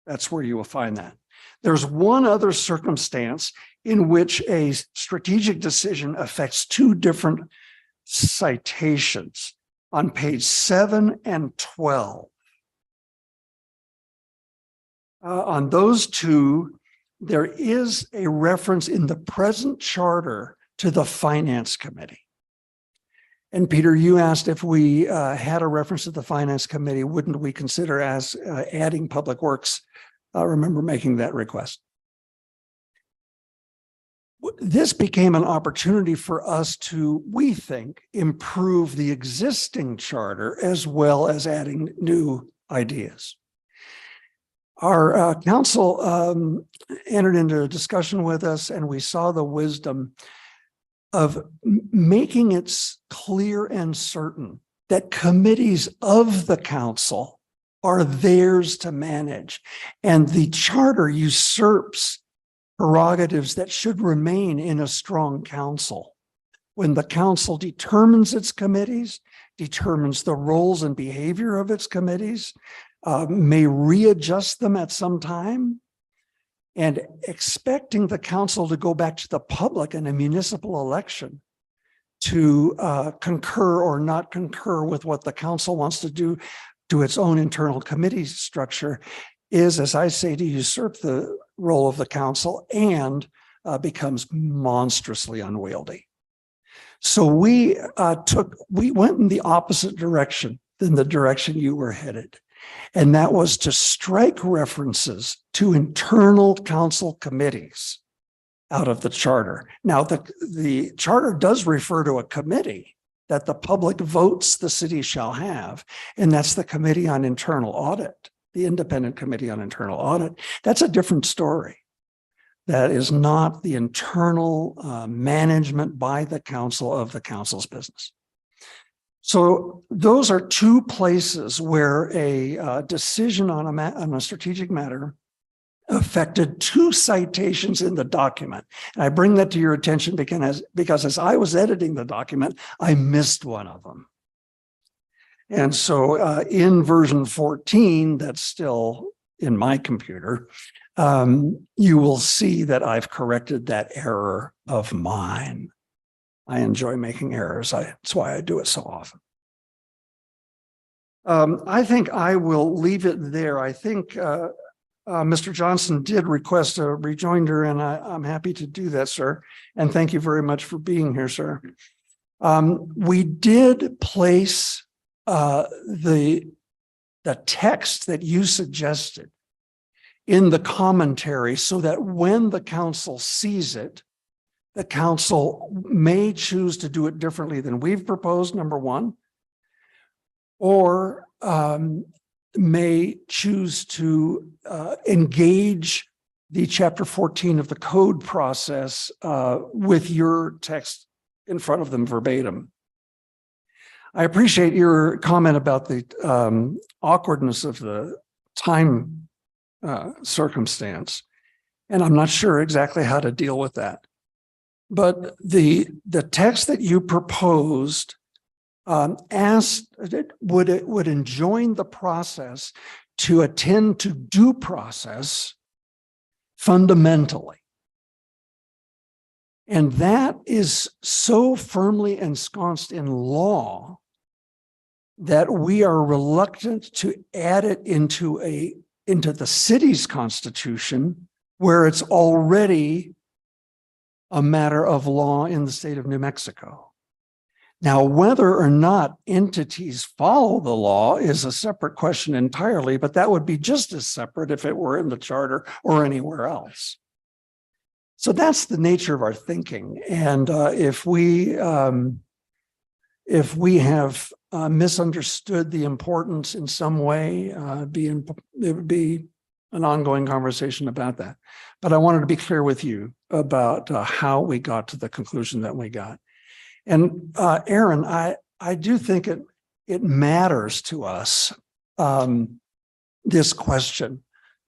That's where you will find that. There's one other circumstance in which a strategic decision affects 2 different citations on page 7 and 12. On those 2, there is a reference in the present charter to the Finance Committee. And Peter, you asked if we had a reference to the Finance Committee, wouldn't we consider as adding Public Works? Remember making that request. This became an opportunity for us to, we think, improve the existing charter as well as adding new ideas. Our council entered into a discussion with us, and we saw the wisdom of making it clear and certain that committees of the council are theirs to manage, and the charter usurps prerogatives that should remain in a strong council. When the council determines its committees, determines the roles and behavior of its committees, may readjust them at some time, and expecting the council to go back to the public in a municipal election to concur or not concur with what the council wants to do to its own internal committee structure is, as I say, to usurp the role of the council and becomes monstrously unwieldy. So we went in the opposite direction than the direction you were headed. And that was to strike references to internal council committees out of the charter. Now, the charter does refer to a committee that the public votes the city shall have, and that's the Committee on Internal Audit, the Independent Committee on Internal Audit. That's a different story. That is not the internal management by the council of the council's business. So those are two places where a decision on a strategic matter affected two citations in the document. And I bring that to your attention because as I was editing the document, I missed one of them. And so in version 14, that's still in my computer, you will see that I've corrected that error of mine. I enjoy making errors. That's why I do it so often. I think I will leave it there. I think Mr. Johnson did request a rejoinder, and I'm happy to do that, sir. And thank you very much for being here, sir. We did place the text that you suggested in the commentary so that when the council sees it, the council may choose to do it differently than we've proposed, number one, or may choose to engage the chapter 14 of the code process with your text in front of them verbatim. I appreciate your comment about the awkwardness of the time circumstance, and I'm not sure exactly how to deal with that. But the text that you proposed asked would enjoin the process to attend to due process fundamentally. And that is so firmly ensconced in law that we are reluctant to add it into the city's constitution, where it's already a matter of law in the state of New Mexico. Now, whether or not entities follow the law is a separate question entirely, but that would be just as separate if it were in the charter or anywhere else. So that's the nature of our thinking. And if we have misunderstood the importance in some way, it would be an ongoing conversation about that. But I wanted to be clear with you about how we got to the conclusion that we got. And Aaron, I do think it matters to us, this question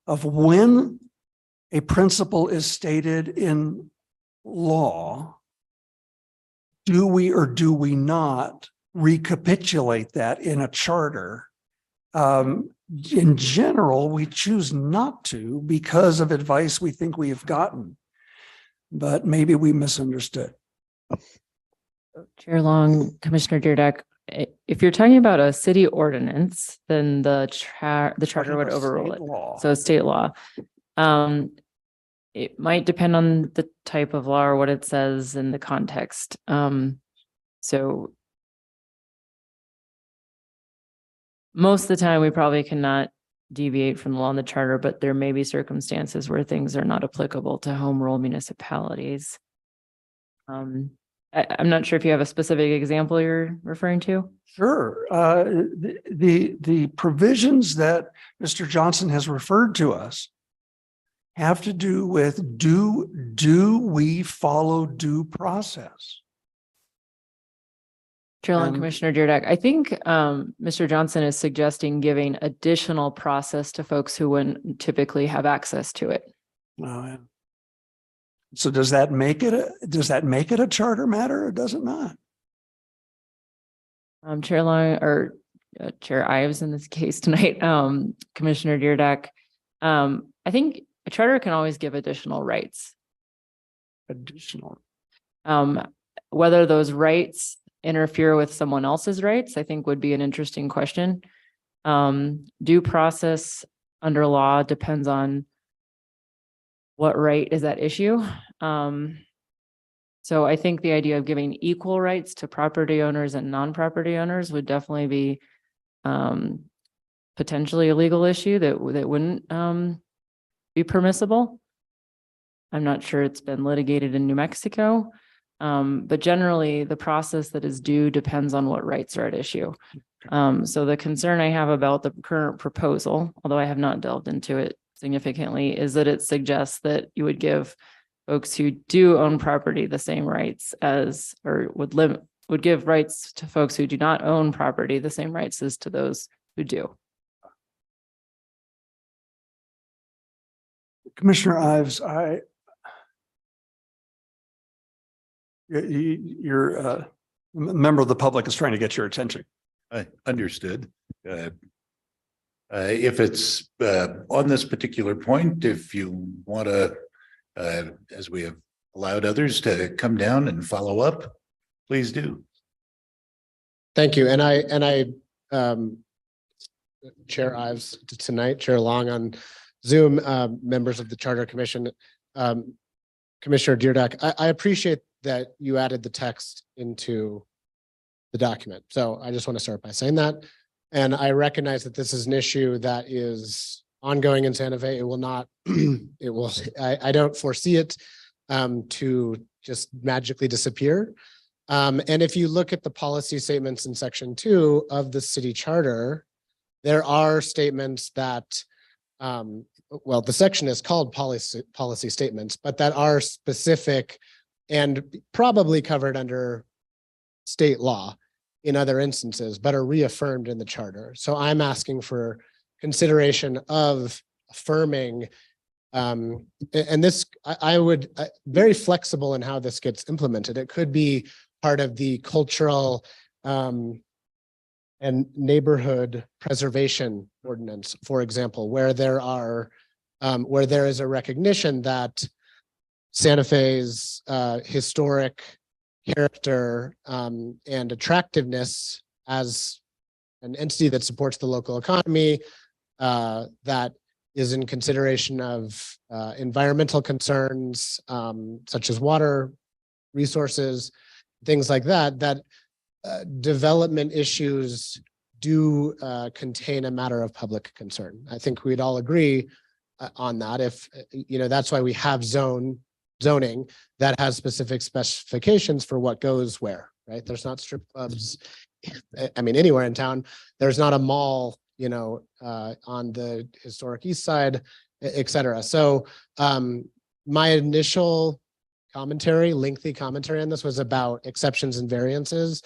of when a principle is stated in law, do we or do we not recapitulate that in a charter? In general, we choose not to because of advice we think we have gotten, but maybe we misunderstood. Chair Long, Commissioner Deerdeck, if you're talking about a city ordinance, then the charter would overrule it. So state law. It might depend on the type of law or what it says in the context. So most of the time, we probably cannot deviate from the law and the charter, but there may be circumstances where things are not applicable to home rule municipalities. I'm not sure if you have a specific example you're referring to. Sure. The provisions that Mr. Johnson has referred to us have to do with do we follow due process? Chair Long, Commissioner Deerdeck, I think Mr. Johnson is suggesting giving additional process to folks who wouldn't typically have access to it. So does that make it a charter matter, or does it not? Chair Long, or Chair Ives in this case tonight, Commissioner Deerdeck, I think a charter can always give additional rights. Whether those rights interfere with someone else's rights, I think would be an interesting question. Due process under law depends on what right is at issue. So I think the idea of giving equal rights to property owners and non-property owners would definitely be potentially a legal issue that wouldn't be permissible. I'm not sure it's been litigated in New Mexico. But generally, the process that is due depends on what rights are at issue. So the concern I have about the current proposal, although I have not delved into it significantly, is that it suggests that you would give folks who do own property the same rights as, or would give rights to folks who do not own property the same rights as to those who do. Commissioner Ives, you're a member of the public is trying to get your attention. I understood. If it's on this particular point, if you want to, as we have allowed others to come down and follow up, please do. Thank you. And I, Chair Ives tonight, Chair Long on Zoom, members of the Charter Commission, Commissioner Deerdeck, I appreciate that you added the text into the document. So I just want to start by saying that. And I recognize that this is an issue that is ongoing in Santa Fe. It will not, I don't foresee it to just magically disappear. And if you look at the policy statements in section 2 of the city charter, there are statements that, well, the section is called policy statements, but that are specific and probably covered under state law in other instances, but are reaffirmed in the charter. So I'm asking for consideration of affirming, and this, I would, very flexible in how this gets implemented. It could be part of the cultural and neighborhood preservation ordinance, for example, where there are, where there is a recognition that Santa Fe's historic character and attractiveness as an entity that supports the local economy, that is in consideration of environmental concerns such as water resources, things like that, that development issues do contain a matter of public concern. I think we'd all agree on that. If, you know, that's why we have zoning that has specific specifications for what goes where, right? There's not strip clubs, I mean, anywhere in town. There's not a mall, you know, on the historic east side, et cetera. So my initial commentary, lengthy commentary on this was about exceptions and variances.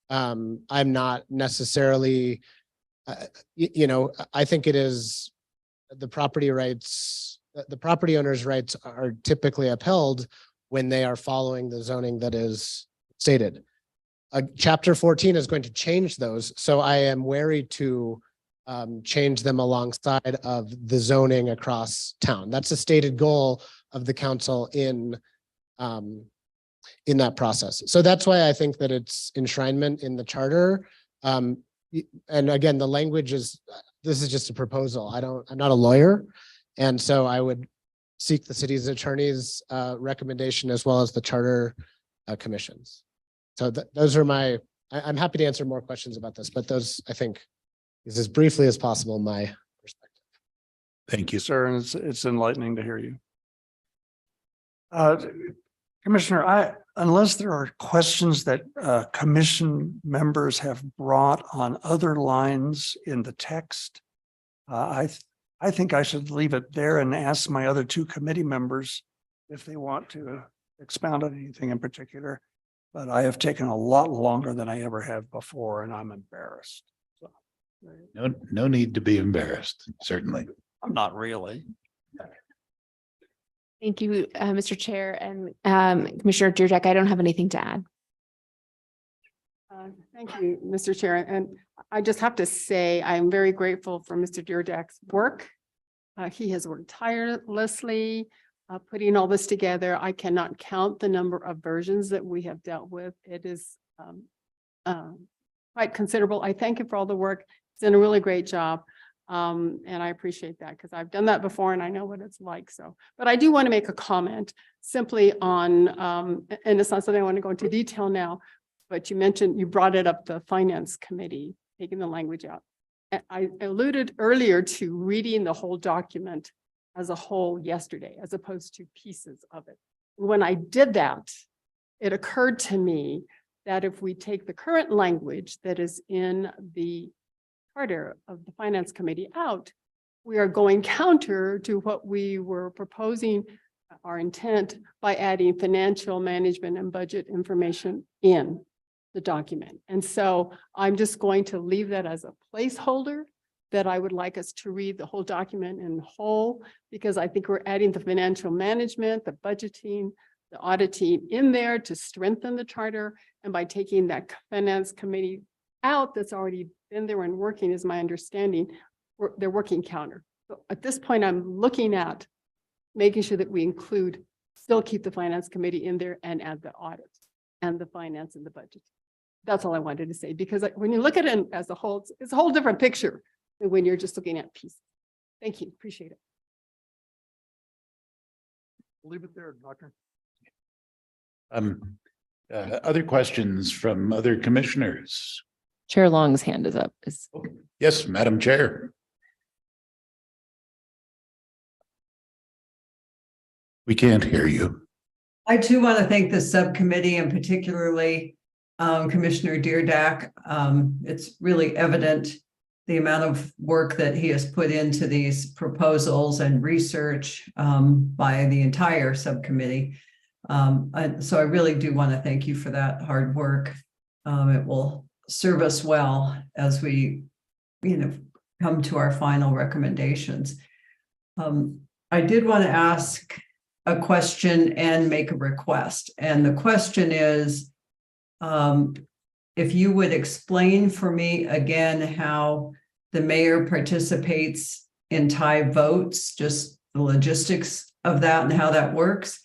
I'm not necessarily, you know, I think it is the property rights, the property owner's rights are typically upheld when they are following the zoning that is stated. Chapter 14 is going to change those. So I am wary to change them alongside of the zoning across town. That's a stated goal of the council in that process. So that's why I think that it's enshrinement in the charter. And again, the language is, this is just a proposal. I'm not a lawyer. And so I would seek the city's attorney's recommendation as well as the charter commissions. So those are my, I'm happy to answer more questions about this, but those, I think, is as briefly as possible my perspective. Thank you, Sir, and it's enlightening to hear you. Commissioner, unless there are questions that commission members have brought on other lines in the text, I think I should leave it there and ask my other two committee members if they want to expound on anything in particular. But I have taken a lot longer than I ever have before, and I'm embarrassed. So, no need to be embarrassed, certainly. I'm not really. Thank you, Mr. Chair and Commissioner Deerdeck. I don't have anything to add. Thank you, Mr. Chair. And I just have to say, I'm very grateful for Mr. Deerdeck's work. He has worked tirelessly putting all this together. I cannot count the number of versions that we have dealt with. It is quite considerable. I thank you for all the work. He's done a really great job. And I appreciate that because I've done that before and I know what it's like. So, but I do want to make a comment simply on, and it's not something I want to go into detail now, but you brought it up, the finance committee, taking the language out. And I alluded earlier to reading the whole document as a whole yesterday, as opposed to pieces of it. When I did that, it occurred to me that if we take the current language that is in the charter of the Finance Committee out, we are going counter to what we were proposing, our intent, by adding financial management and budget information in the document. And so I'm just going to leave that as a placeholder, that I would like us to read the whole document in whole, because I think we're adding the financial management, the budgeting, the auditing in there to strengthen the charter. And by taking that Finance Committee out, that's already been there and working, is my understanding, they're working counter. So at this point, I'm looking at making sure that we include, still keep the Finance Committee in there and add the audit and the finance and the budget. That's all I wanted to say, because when you look at it as a whole, it's a whole different picture than when you're just looking at pieces. Thank you. Appreciate it. Leave it there, Doctor. Other questions from other commissioners? Chair Long's hand is up. Yes, Madam Chair. We can't hear you. I too want to thank the subcommittee and particularly Commissioner Deardack. It's really evident the amount of work that he has put into these proposals and research by the entire subcommittee. So I really do want to thank you for that hard work. It will serve us well as we, come to our final recommendations. I did want to ask a question and make a request. And the question is, if you would explain for me again how the mayor participates in tie votes, just the logistics of that and how that works.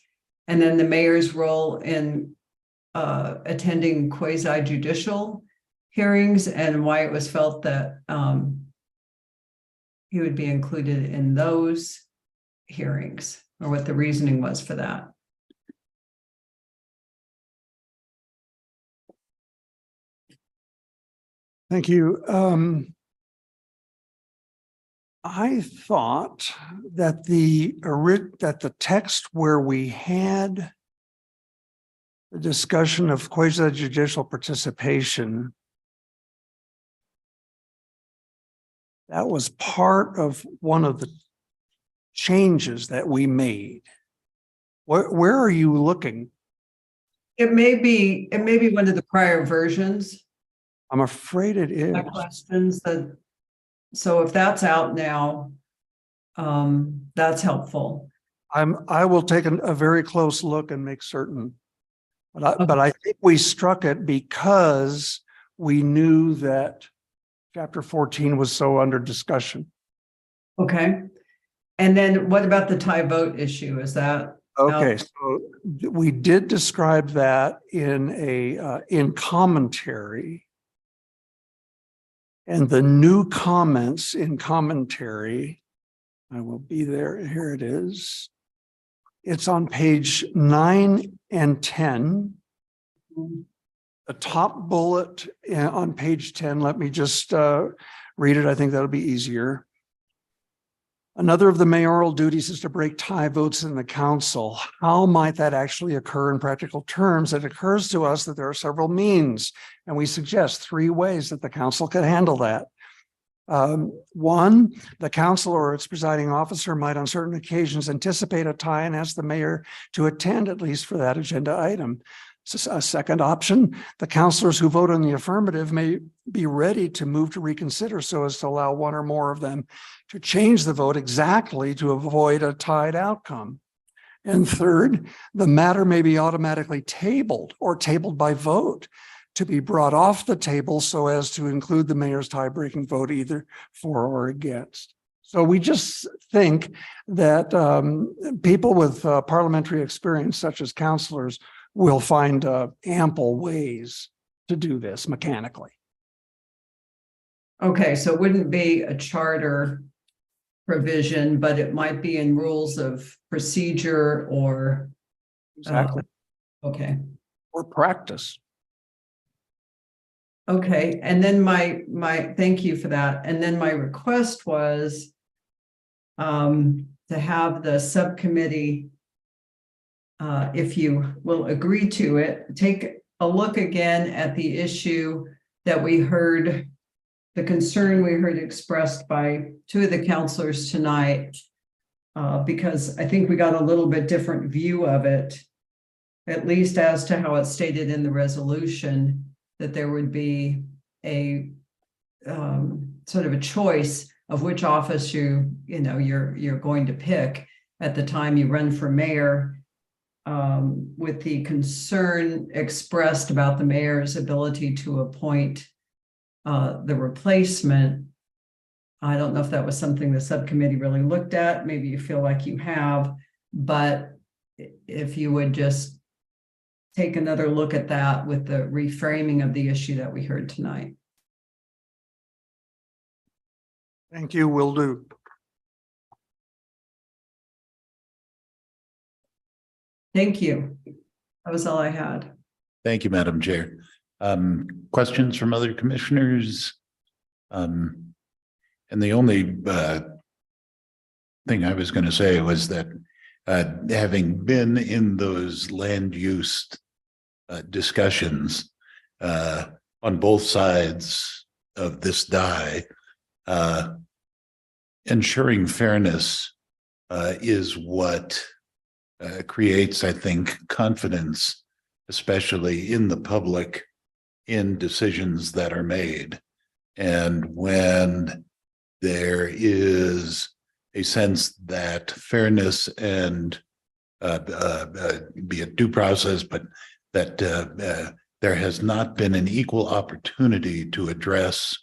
And then the mayor's role in attending quasi-judicial hearings and why it was felt that he would be included in those hearings, or what the reasoning was for that. Thank you. I thought that the text where we had the discussion of quasi-judicial participation, that was part of one of the changes that we made. Where are you looking? It may be one of the prior versions. I'm afraid it is. My questions that, so if that's out now, that's helpful. I will take a very close look and make certain. But I think we struck it because we knew that chapter 14 was so under discussion. Okay. And then what about the tie vote issue? Is that? Okay, so we did describe that in commentary. And the new comments in commentary, I will be there. Here it is. It's on page 9 and 10. The top bullet on page 10, let me just read it. I think that'll be easier. Another of the mayoral duties is to break tie votes in the council. How might that actually occur in practical terms? It occurs to us that there are several means, and we suggest 3 ways that the council could handle that. 1, the council or its presiding officer might on certain occasions anticipate a tie and ask the mayor to attend at least for that agenda item. So a second option, the councilors who vote in the affirmative may be ready to move to reconsider so as to allow 1 or more of them to change the vote exactly to avoid a tied outcome. And third, the matter may be automatically tabled or tabled by vote to be brought off the table so as to include the mayor's tie-breaking vote either for or against. So we just think that people with parliamentary experience, such as councilors, will find ample ways to do this mechanically. Okay, so it wouldn't be a charter provision, but it might be in rules of procedure or. Exactly. Okay. Or practice. Okay, and then my thank you for that. And then my request was to have the subcommittee if you will agree to it, take a look again at the issue that we heard, the concern we heard expressed by two of the counselors tonight, because I think we got a little bit different view of it, at least as to how it's stated in the resolution, that there would be a sort of a choice of which office you're going to pick at the time you run for mayor, with the concern expressed about the mayor's ability to appoint the replacement. I don't know if that was something the subcommittee really looked at. Maybe you feel like you have, but if you would just take another look at that with the reframing of the issue that we heard tonight. Thank you, will do. Thank you. That was all I had. Thank you, Madam Chair. Questions from other commissioners? And the only thing I was going to say was that having been in those land use discussions on both sides of this die, ensuring fairness is what creates, I think, confidence, especially in the public, in decisions that are made. And when there is a sense that fairness and be it due process, but that there has not been an equal opportunity to address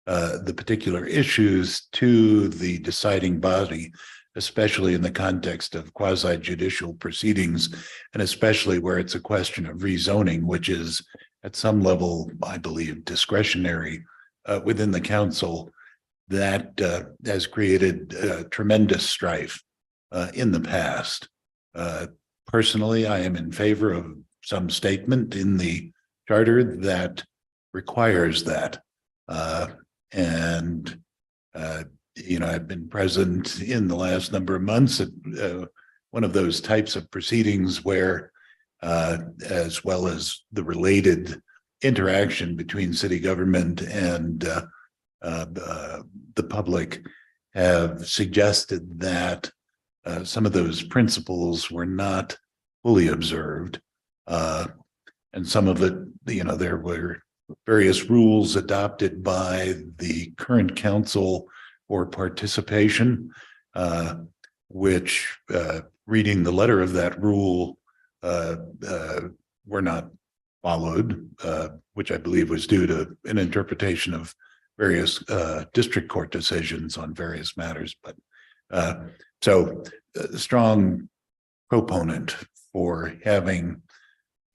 the particular issues to the deciding body, especially in the context of quasi-judicial proceedings, and especially where it's a question of rezoning, which is at some level, I believe, discretionary within the council, that has created tremendous strife in the past. Personally, I am in favor of some statement in the charter that requires that. I've been present in the last number of months at one of those types of proceedings where, as well as the related interaction between city government and the public, have suggested that some of those principles were not fully observed. And some of it, there were various rules adopted by the current council for participation, which, reading the letter of that rule, were not followed, which I believe was due to an interpretation of various district court decisions on various matters. But so a strong proponent for having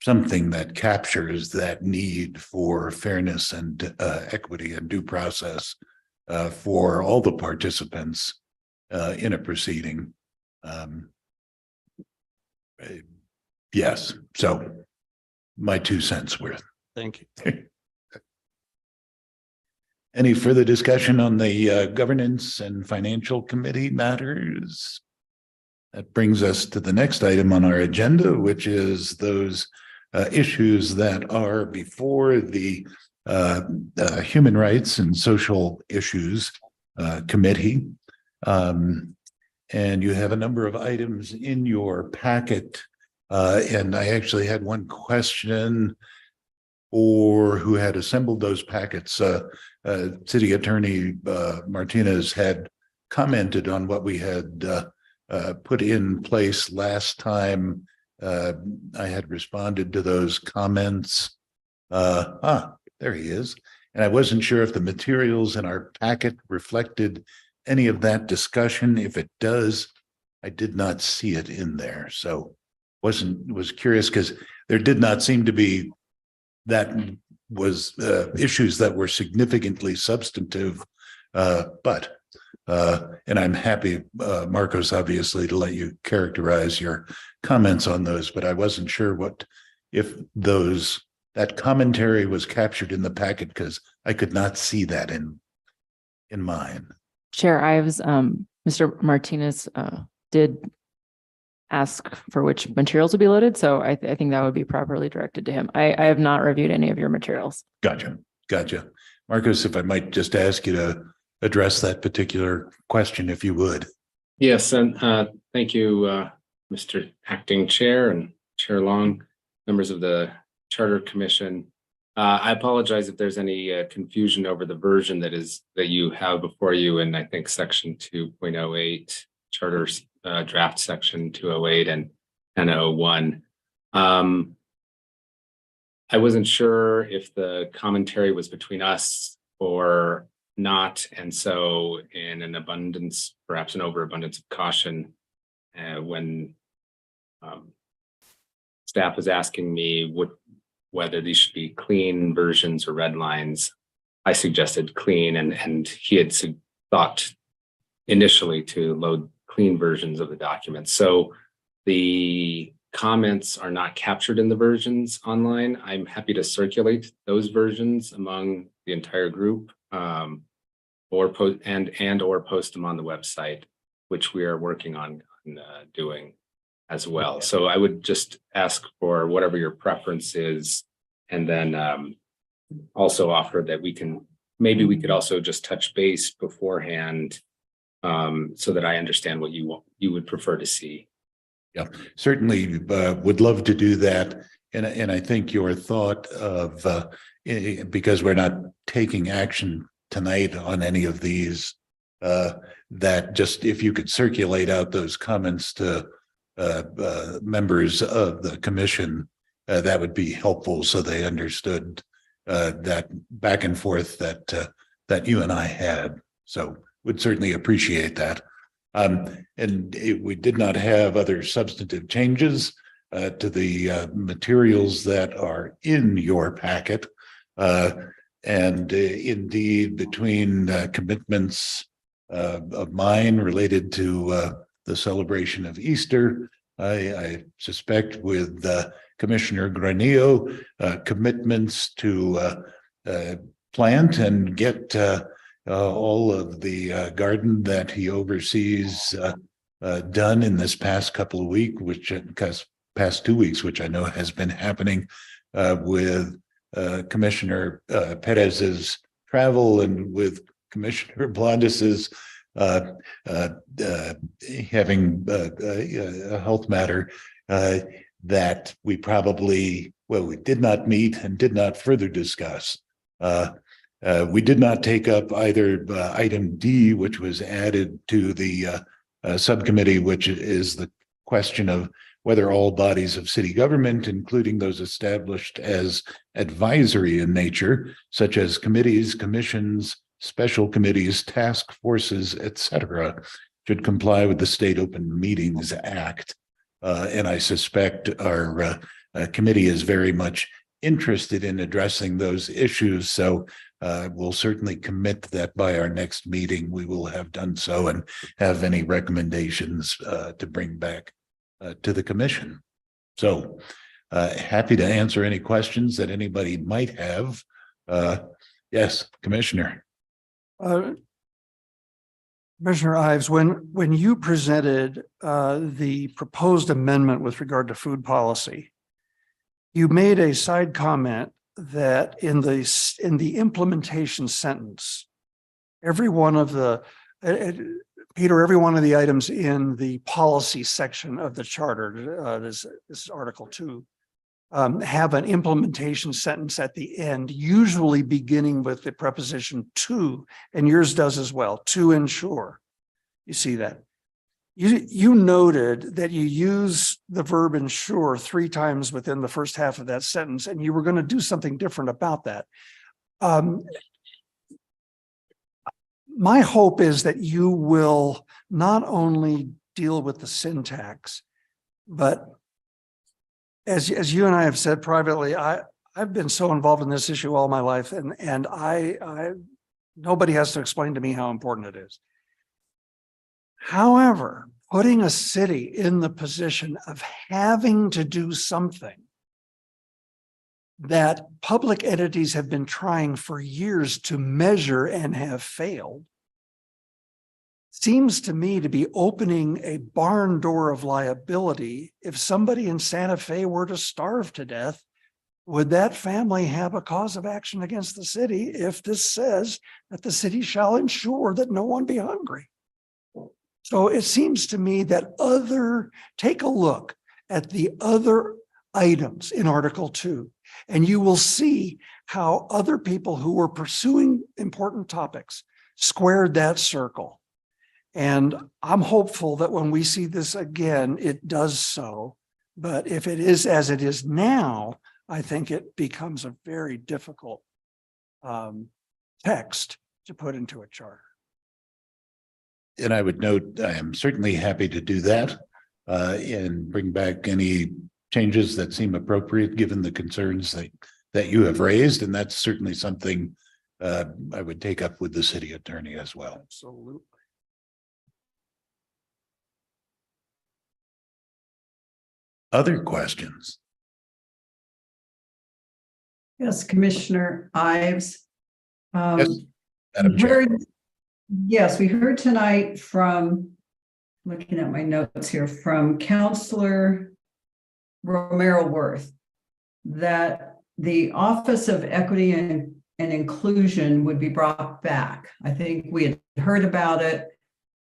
something that captures that need for fairness and equity and due process for all the participants in a proceeding. Yes, so my 2 cents worth. Thank you. Any further discussion on the governance and financial committee matters? That brings us to the next item on our agenda, which is those issues that are before the Human Rights and Social Issues Committee. And you have a number of items in your packet. And I actually had one question for who had assembled those packets. City Attorney Martinez had commented on what we had put in place last time. I had responded to those comments. There he is. And I wasn't sure if the materials in our packet reflected any of that discussion. If it does, I did not see it in there. So was curious because there did not seem to be that was issues that were significantly substantive. But and I'm happy, Marcos, obviously, to let you characterize your comments on those, but I wasn't sure if that commentary was captured in the packet because I could not see that in mine. Chair Ives, Mr. Martinez did ask for which materials will be loaded. So I think that would be properly directed to him. I have not reviewed any of your materials. Gotcha. Marcus, if I might just ask you to address that particular question, if you would. Yes, and thank you, Mr. Acting Chair and Chair Long, members of the Charter Commission. I apologize if there's any confusion over the version that you have before you, and I think section 2.08 Charter's draft section 208 and 1001. I wasn't sure if the commentary was between us or not, and so in an abundance, perhaps an overabundance of caution, when staff was asking me whether these should be clean versions or red lines, I suggested clean, and he had thought initially to load clean versions of the document. So the comments are not captured in the versions online. I'm happy to circulate those versions among the entire group, or post or post them on the website, which we are working on doing as well. So I would just ask for whatever your preference is, and then also offer that we could also just touch base beforehand, so that I understand what you would prefer to see. Yeah, certainly would love to do that. And I think your thought of, because we're not taking action tonight on any of these, that just if you could circulate out those comments to members of the commission, that would be helpful, so they understood that back and forth that you and I had. So would certainly appreciate that. We did not have other substantive changes to the materials that are in your packet. Indeed, between commitments of mine related to the celebration of Easter, I suspect with Commissioner Granillo, commitments to plant and get all of the garden that he oversees done in this past couple of weeks, past 2 weeks, which I know has been happening with Commissioner Perez's travel and with Commissioner Blondis's having a health matter that we did not meet and did not further discuss. We did not take up either item D, which was added to the subcommittee, which is the question of whether all bodies of city government, including those established as advisory in nature, such as committees, commissions, special committees, task forces, etc., should comply with the State Open Meetings Act. And I suspect our committee is very much interested in addressing those issues. So we'll certainly commit that by our next meeting, we will have done so and have any recommendations to bring back to the commission. So happy to answer any questions that anybody might have. Yes, Commissioner. Commissioner Ives, when you presented the proposed amendment with regard to food policy, you made a side comment that in the implementation sentence, every one of the items in the policy section of the charter, this is Article 2, have an implementation sentence at the end, usually beginning with the preposition to, and yours does as well, to ensure. You see that. You noted that you use the verb ensure 3 times within the first half of that sentence, and you were going to do something different about that. My hope is that you will not only deal with the syntax, but as you and I have said privately, I've been so involved in this issue all my life, and I nobody has to explain to me how important it is. However, putting a city in the position of having to do something that public entities have been trying for years to measure and have failed seems to me to be opening a barn door of liability. If somebody in Santa Fe were to starve to death, would that family have a cause of action against the city if this says that the city shall ensure that no one be hungry? So it seems to me that take a look at the other items in Article 2, and you will see how other people who were pursuing important topics squared that circle. And I'm hopeful that when we see this again, it does so. But if it is as it is now, I think it becomes a very difficult text to put into a charter. And I would note, I am certainly happy to do that and bring back any changes that seem appropriate, given the concerns that you have raised. And that's certainly something I would take up with the city attorney as well. Absolutely. Other questions? Yes, Commissioner Ives. Yes, Madam Chair. Yes, we heard tonight from, looking at my notes here, from Counselor Romero Worth, that the Office of Equity and Inclusion would be brought back. I think we had heard about it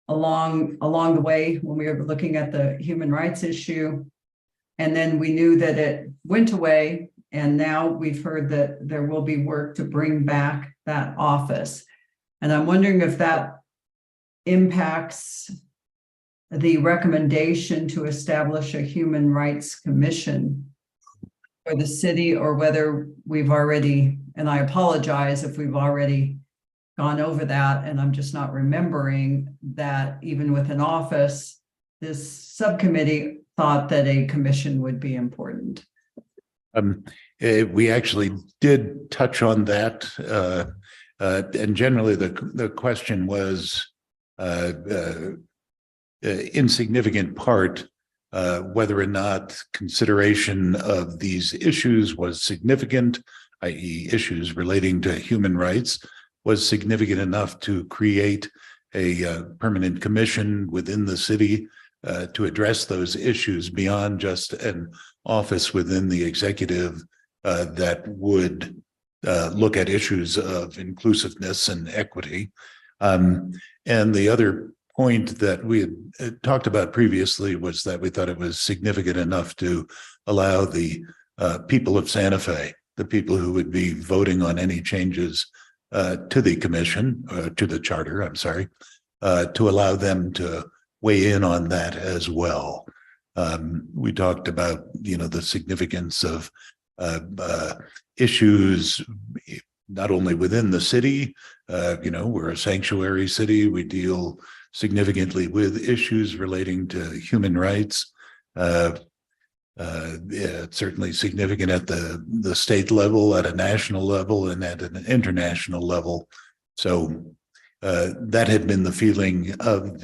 along the way when we were looking at the human rights issue. And then we knew that it went away. And now we've heard that there will be work to bring back that office. And I'm wondering if that impacts the recommendation to establish a human rights commission for the city, or whether we've already, and I apologize if we've already gone over that, and I'm just not remembering that even with an office, this subcommittee thought that a commission would be important. We actually did touch on that. And generally the question was in significant part whether or not consideration of these issues was significant, i.e. issues relating to human rights, was significant enough to create a permanent commission within the city to address those issues beyond just an office within the executive that would look at issues of inclusiveness and equity. And the other point that we had talked about previously was that we thought it was significant enough to allow the people of Santa Fe, the people who would be voting on any changes to the commission, to the charter, I'm sorry, to allow them to weigh in on that as well. We talked about, the significance of issues, not only within the city, we're a sanctuary city. We deal significantly with issues relating to human rights. It's certainly significant at the state level, at a national level, and at an international level. So that had been the feeling of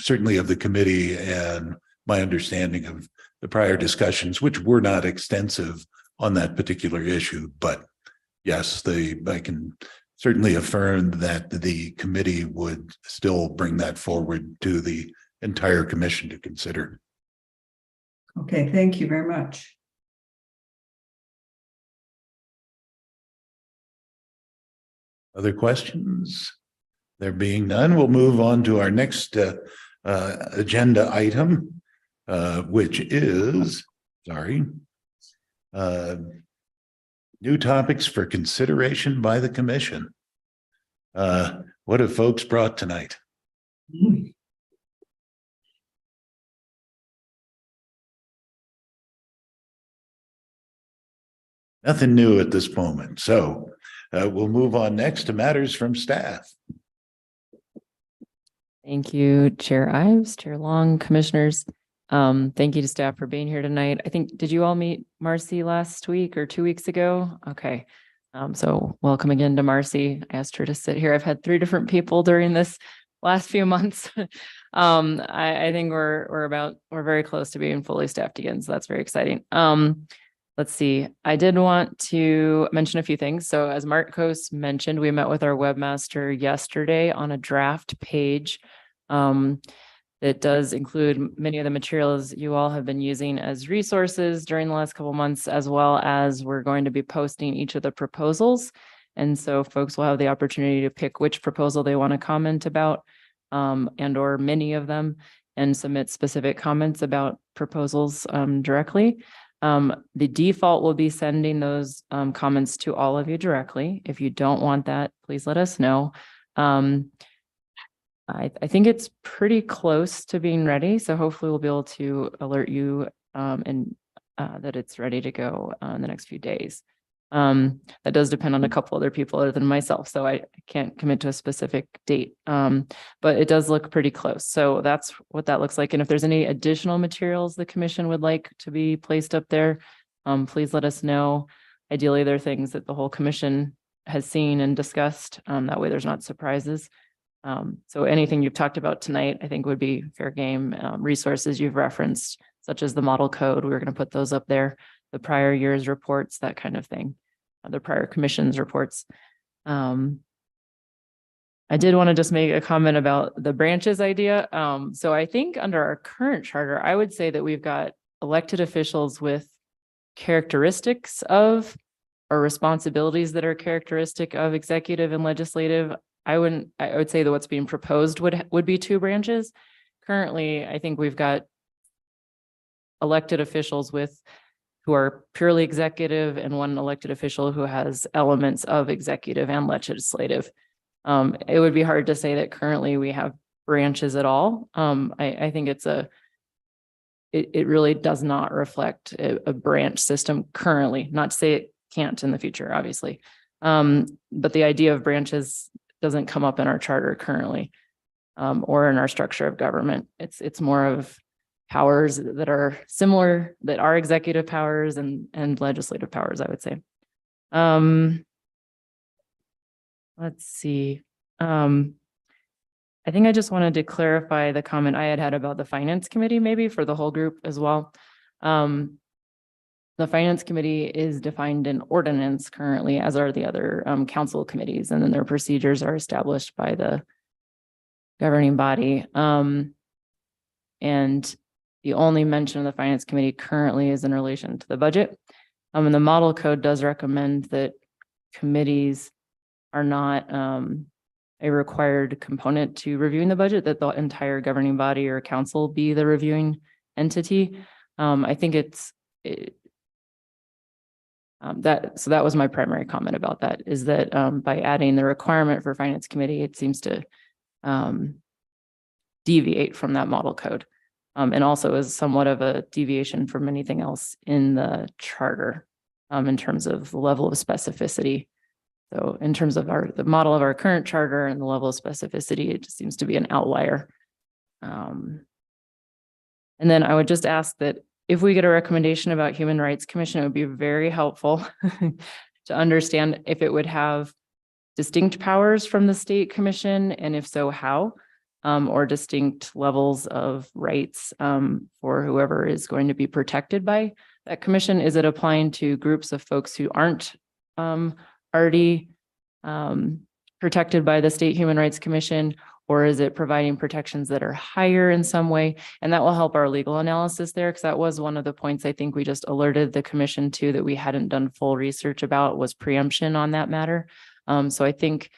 certainly of the committee, and my understanding of the prior discussions, which were not extensive on that particular issue. But yes, I can certainly affirm that the committee would still bring that forward to the entire commission to consider. Okay, thank you very much. Other questions? There being none, we'll move on to our next agenda item, which is, new topics for consideration by the commission. What have folks brought tonight? Nothing new at this moment. So we'll move on next to matters from staff. Thank you, Chair Ives, Chair Long, commissioners. Thank you to staff for being here tonight. I think, did you all meet Marcy last week or 2 weeks ago? Okay. So welcome again to Marcy. I asked her to sit here. I've had 3 different people during this last few months. I think we're very close to being fully staffed again. So that's very exciting. Let's see. I did want to mention a few things. So as Marcos mentioned, we met with our webmaster yesterday on a draft page It does include many of the materials you all have been using as resources during the last couple of months, as well as we're going to be posting each of the proposals. And so folks will have the opportunity to pick which proposal they want to comment about, and or many of them, and submit specific comments about proposals directly. The default will be sending those comments to all of you directly. If you don't want that, please let us know. I think it's pretty close to being ready, so hopefully we'll be able to alert you and that it's ready to go in the next few days. That does depend on a couple other people other than myself, so I can't commit to a specific date, but it does look pretty close. So that's what that looks like. And if there's any additional materials the commission would like to be placed up there, please let us know. Ideally, there are things that the whole commission has seen and discussed. That way there's not surprises. So anything you've talked about tonight, I think would be fair game. Resources you've referenced, such as the model code, we were going to put those up there, the prior year's reports, that kind of thing, the prior commission's reports. I did want to just make a comment about the branches idea. So I think under our current charter, I would say that we've got elected officials with characteristics of or responsibilities that are characteristic of executive and legislative. I would say that what's being proposed would be 2 branches. Currently, I think we've got elected officials who are purely executive and 1 elected official who has elements of executive and legislative. It would be hard to say that currently we have branches at all. I think it really does not reflect a branch system currently, not to say it can't in the future, obviously. But the idea of branches doesn't come up in our charter currently, or in our structure of government. It's more of powers that are similar, that are executive powers and legislative powers, I would say. Let's see. I think I just wanted to clarify the comment I had about the finance committee, maybe for the whole group as well. The finance committee is defined in ordinance currently, as are the other council committees, and then their procedures are established by the governing body. And the only mention of the finance committee currently is in relation to the budget. And the model code does recommend that committees are not a required component to reviewing the budget, that the entire governing body or council be the reviewing entity. I think so that was my primary comment about that, is that by adding the requirement for finance committee, it seems to deviate from that model code, and also is somewhat of a deviation from anything else in the charter in terms of the level of specificity. So in terms of the model of our current charter and the level of specificity, it just seems to be an outlier. And then I would just ask that if we get a recommendation about Human Rights Commission, it would be very helpful to understand if it would have distinct powers from the state commission, and if so, how, or distinct levels of rights for whoever is going to be protected by that commission. Is it applying to groups of folks who aren't already protected by the State Human Rights Commission, or is it providing protections that are higher in some way? And that will help our legal analysis there, because that was one of the points I think we just alerted the commission to that we hadn't done full research about, was preemption on that matter. So I think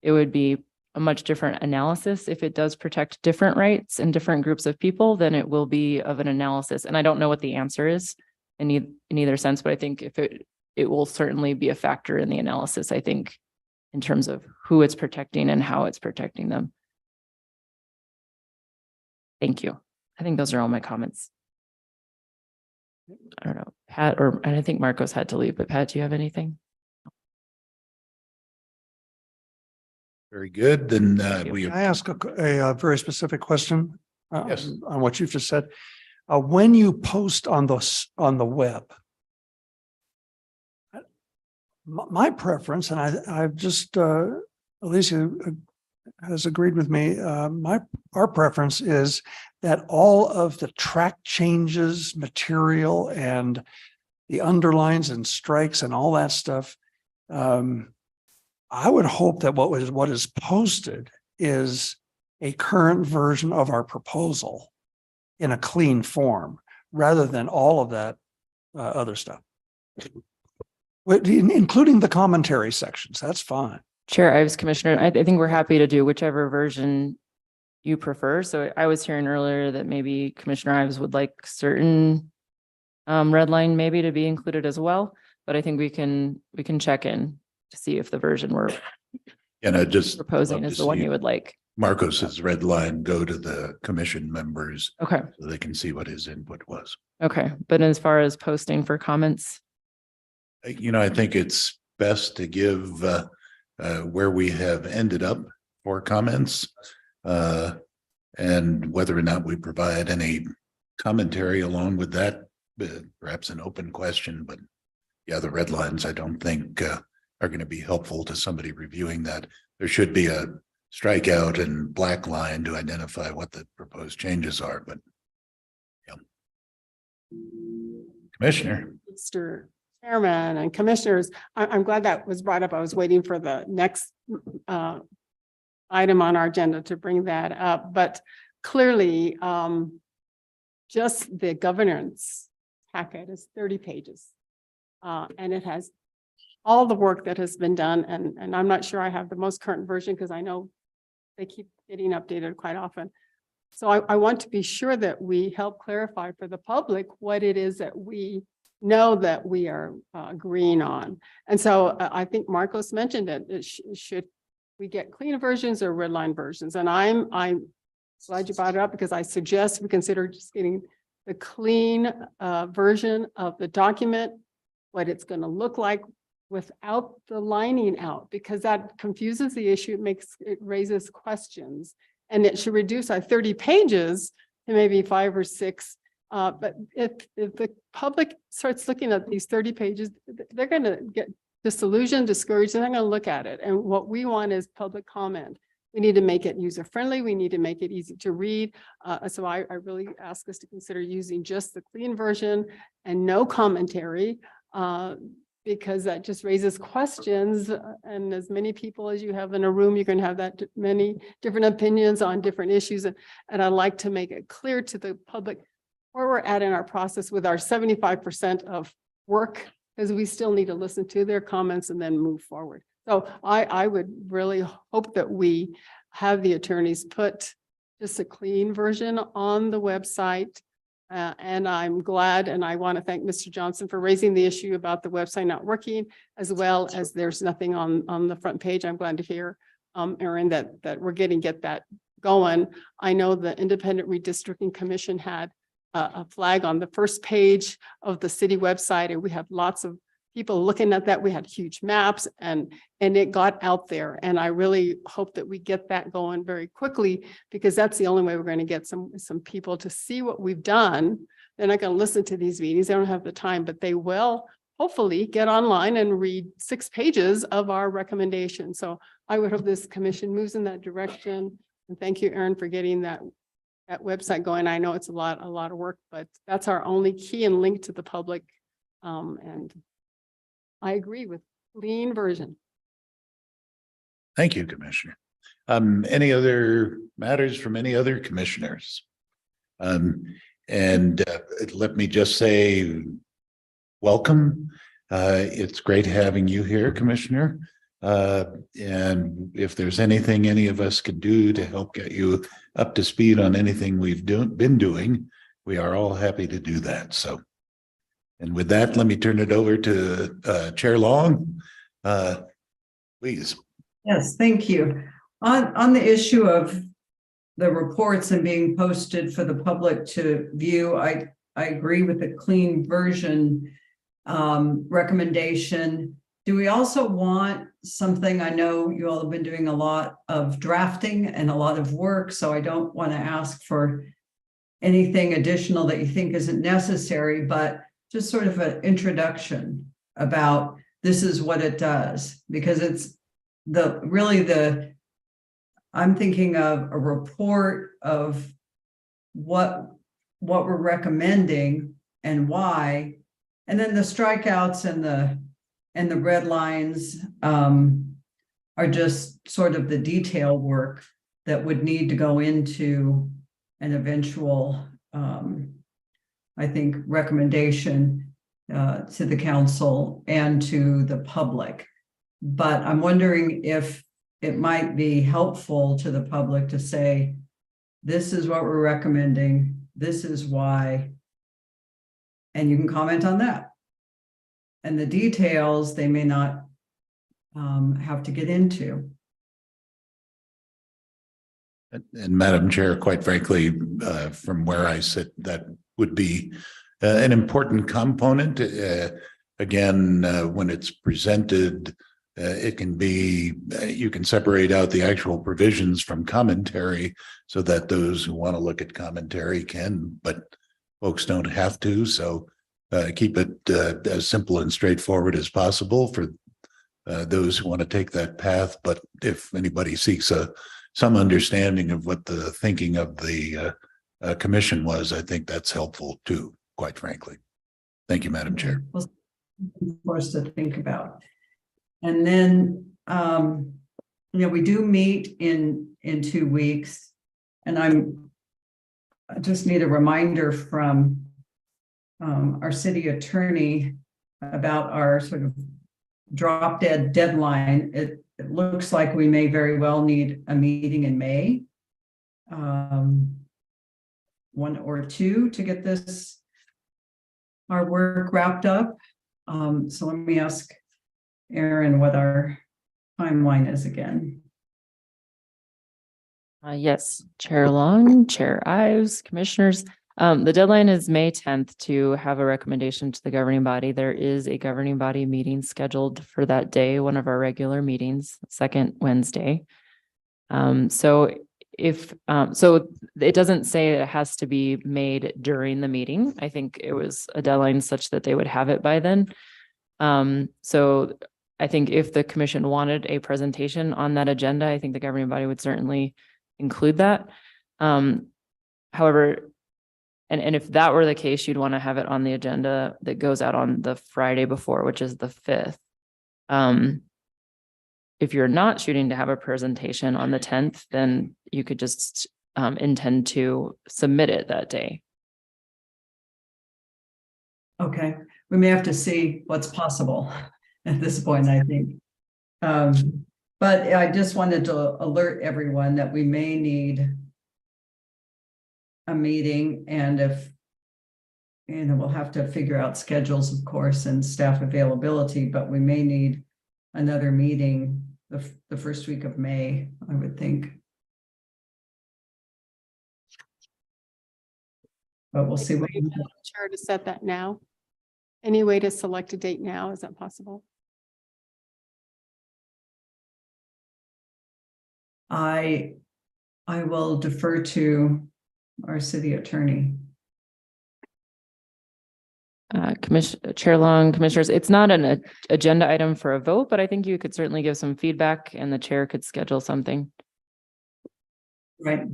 it would be a much different analysis if it does protect different rights and different groups of people than it will be of an analysis. And I don't know what the answer is in either sense, but I think if it will certainly be a factor in the analysis, I think, in terms of who it's protecting and how it's protecting them. Thank you. I think those are all my comments. I don't know, Pat, and I think Marcos had to leave, but Pat, do you have anything? Very good. Then we. Can I ask a very specific question? Yes. On what you've just said. When you post on the web, my preference, and I've just Alicia has agreed with me. Our preference is that all of the track changes, material, and the underlines and strikes and all that stuff. I would hope that what is posted is a current version of our proposal in a clean form, rather than all of that other stuff. Including the commentary sections, that's fine. Chair Ives, Commissioner, I think we're happy to do whichever version you prefer. So I was hearing earlier that maybe Commissioner Ives would like certain red line maybe to be included as well, but I think we can check in to see if the version we're And I just proposing love is to the one see you would like. Marcos's red line go to the commission members Okay, so they can see what his input was. okay. But as far as posting for comments, I think it's best to give where we have ended up for comments. And whether or not we provide any commentary along with that, perhaps an open question, but yeah, the red lines, I don't think are going to be helpful to somebody reviewing that. There should be a strikeout and black line to identify what the proposed changes are, but yeah. Commissioner. Mr. Chairman and Commissioners, I'm glad that was brought up. I was waiting for the next item on our agenda to bring that up, but clearly just the governance packet is 30 pages. And it has all the work that has been done. And I'm not sure I have the most current version because I know they keep getting updated quite often. So I want to be sure that we help clarify for the public what it is that we know that we are agreeing on. And so I think Marcos mentioned it. Should we get clean versions or red line versions? And I'm glad you brought it up because I suggest we consider just getting the clean version of the document, what it's going to look like without the lining out, because that confuses the issue. It raises questions, and it should reduce our 30 pages to maybe 5 or 6. But if the public starts looking at these 30 pages, they're going to get disillusioned, discouraged, and they're going to look at it. And what we want is public comment. We need to make it user friendly. We need to make it easy to read. So I really ask us to consider using just the clean version and no commentary, because that just raises questions. And as many people as you have in a room, you're going to have that many different opinions on different issues. And I'd like to make it clear to the public where we're at in our process with our 75% of work, because we still need to listen to their comments and then move forward. So I would really hope that we have the attorneys put just a clean version on the website. And I'm glad, and I want to thank Mr. Johnson for raising the issue about the website not working, as well as there's nothing on the front page. I'm glad to hear, Aaron, that we're get that going. I know the Independent Redistricting Commission had a flag on the first page of the city website, and we had lots of people looking at that. We had huge maps, and it got out there. And I really hope that we get that going very quickly, because that's the only way we're going to get some people to see what we've done. They're not going to listen to these meetings. They don't have the time, but they will hopefully get online and read 6 pages of our recommendation. So I would hope this commission moves in that direction. And thank you, Aaron, for getting that website going. I know it's a lot of work, but that's our only key and link to the public. And I agree with clean version. Thank you, Commissioner. Any other matters from any other commissioners? And let me just say, welcome. It's great having you here, Commissioner. And if there's anything any of us could do to help get you up to speed on anything we've been doing, we are all happy to do that. So, and with that, let me turn it over to Chair Long. Please. Yes, thank you. On the issue of the reports and being posted for the public to view, I agree with the clean version recommendation. Do we also want something? I know you all have been doing a lot of drafting and a lot of work, so I don't want to ask for anything additional that you think isn't necessary, but just sort of an introduction about this is what it does, because it's I'm thinking of a report of what we're recommending and why, and then the strikeouts and the red lines are just sort of the detail work that would need to go into an eventual, I think, recommendation to the council and to the public. But I'm wondering if it might be helpful to the public to say, this is what we're recommending, this is why, and you can comment on that. And the details, they may not have to get into. And Madam Chair, quite frankly, from where I sit, that would be an important component. Again, when it's presented, it can be, you can separate out the actual provisions from commentary so that those who want to look at commentary can, but folks don't have to. So keep it as simple and straightforward as possible for those who want to take that path. But if anybody seeks some understanding of what the thinking of the commission was, I think that's helpful too, quite frankly. Thank you, Madam Chair. Well, for us to think about. And then, we do meet in 2 weeks, and I just need a reminder from our city attorney about our sort of drop dead deadline. It looks like we may very well need a meeting in May, 1 or 2 to get our work wrapped up. So let me ask Aaron what our timeline is again. Yes, Chair Long, Chair Ives, Commissioners. The deadline is May 10th to have a recommendation to the governing body. There is a governing body meeting scheduled for that day, one of our regular meetings, second Wednesday. So it doesn't say it has to be made during the meeting. I think it was a deadline such that they would have it by then. So I think if the commission wanted a presentation on that agenda, I think the governing body would certainly include that. However, and if that were the case, you'd want to have it on the agenda that goes out on the Friday before, which is the 5th. If you're not shooting to have a presentation on the 10th, then you could just intend to submit it that day. Okay, we may have to see what's possible at this point, I think. But I just wanted to alert everyone that we may need a meeting, and if, we'll have to figure out schedules, of course, and staff availability, but we may need another meeting the first week of May, I would think. But we'll see what we Madam Chair, to set that now. Any way to select a date now? Is that possible? I will defer to our city attorney. Chair Long, Commissioners, it's not an agenda item for a vote, but I think you could certainly give some feedback and the chair could schedule something. Right.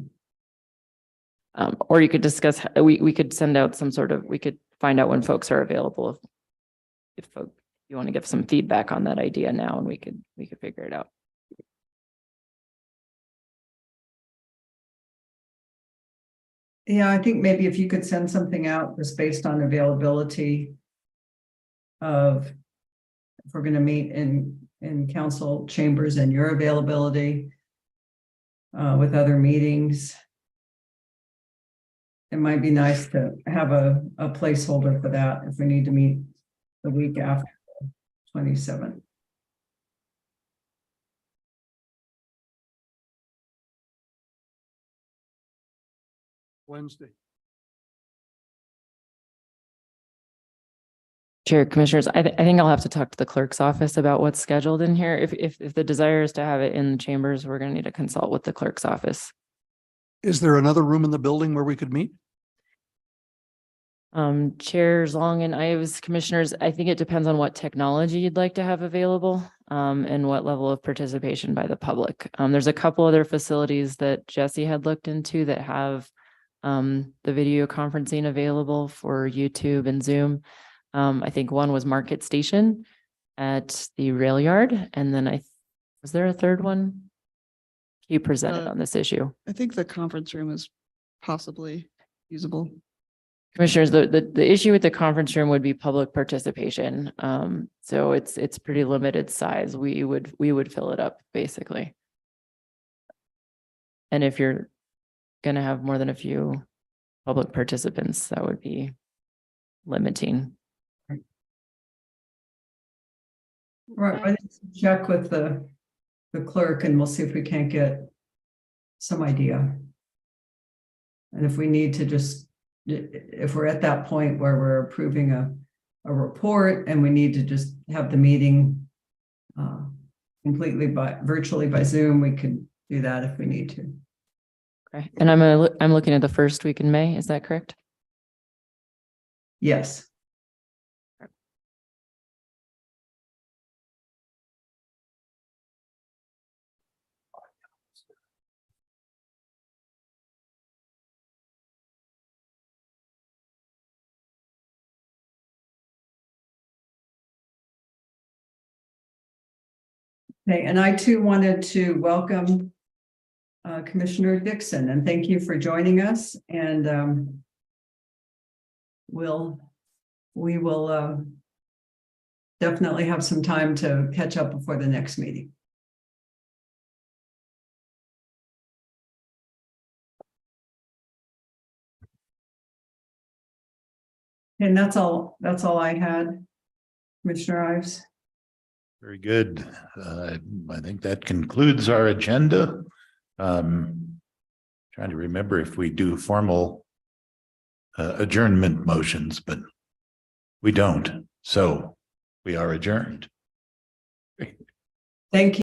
Or you could discuss, we could send out some sort of, we could find out when folks are available. If you want to give some feedback on that idea now, and we could figure it out. Yeah, I think maybe if you could send something out that's based on availability of, if we're going to meet in council chambers and your availability with other meetings. It might be nice to have a placeholder for that if we need to meet the week after 27th. Wednesday. Chair, Commissioners, I think I'll have to talk to the clerk's office about what's scheduled in here. If the desire is to have it in the chambers, we're going to need to consult with the clerk's office. Is there another room in the building where we could meet? Chairs Long and Ives, Commissioners, I think it depends on what technology you'd like to have available and what level of participation by the public. There's a couple other facilities that Jesse had looked into that have the video conferencing available for YouTube and Zoom. I think one was Market Station at the rail yard, and then was there a third one? he presented Uh, on this issue. I think the conference room is possibly usable. Commissioners, the issue with the conference room would be public participation. So it's pretty limited size. We would fill it up basically. And if you're gonna have more than a few public participants, that would be limiting. Right, I just check with the clerk and we'll see if we can't get some idea. And if we need to just, if we're at that point where we're approving a report and we need to just have the meeting completely virtually by Zoom, we could do that if we need to. Okay, and I'm looking at the first week in May, is that correct? Yes. Okay, and I too wanted to welcome Commissioner Dixon and thank you for joining us. And we will definitely have some time to catch up before the next meeting. And that's all I had, Commissioner Ives. Very good. I think that concludes our agenda. Trying to remember if we do formal adjournment motions, but we don't. So we are adjourned. Thank you.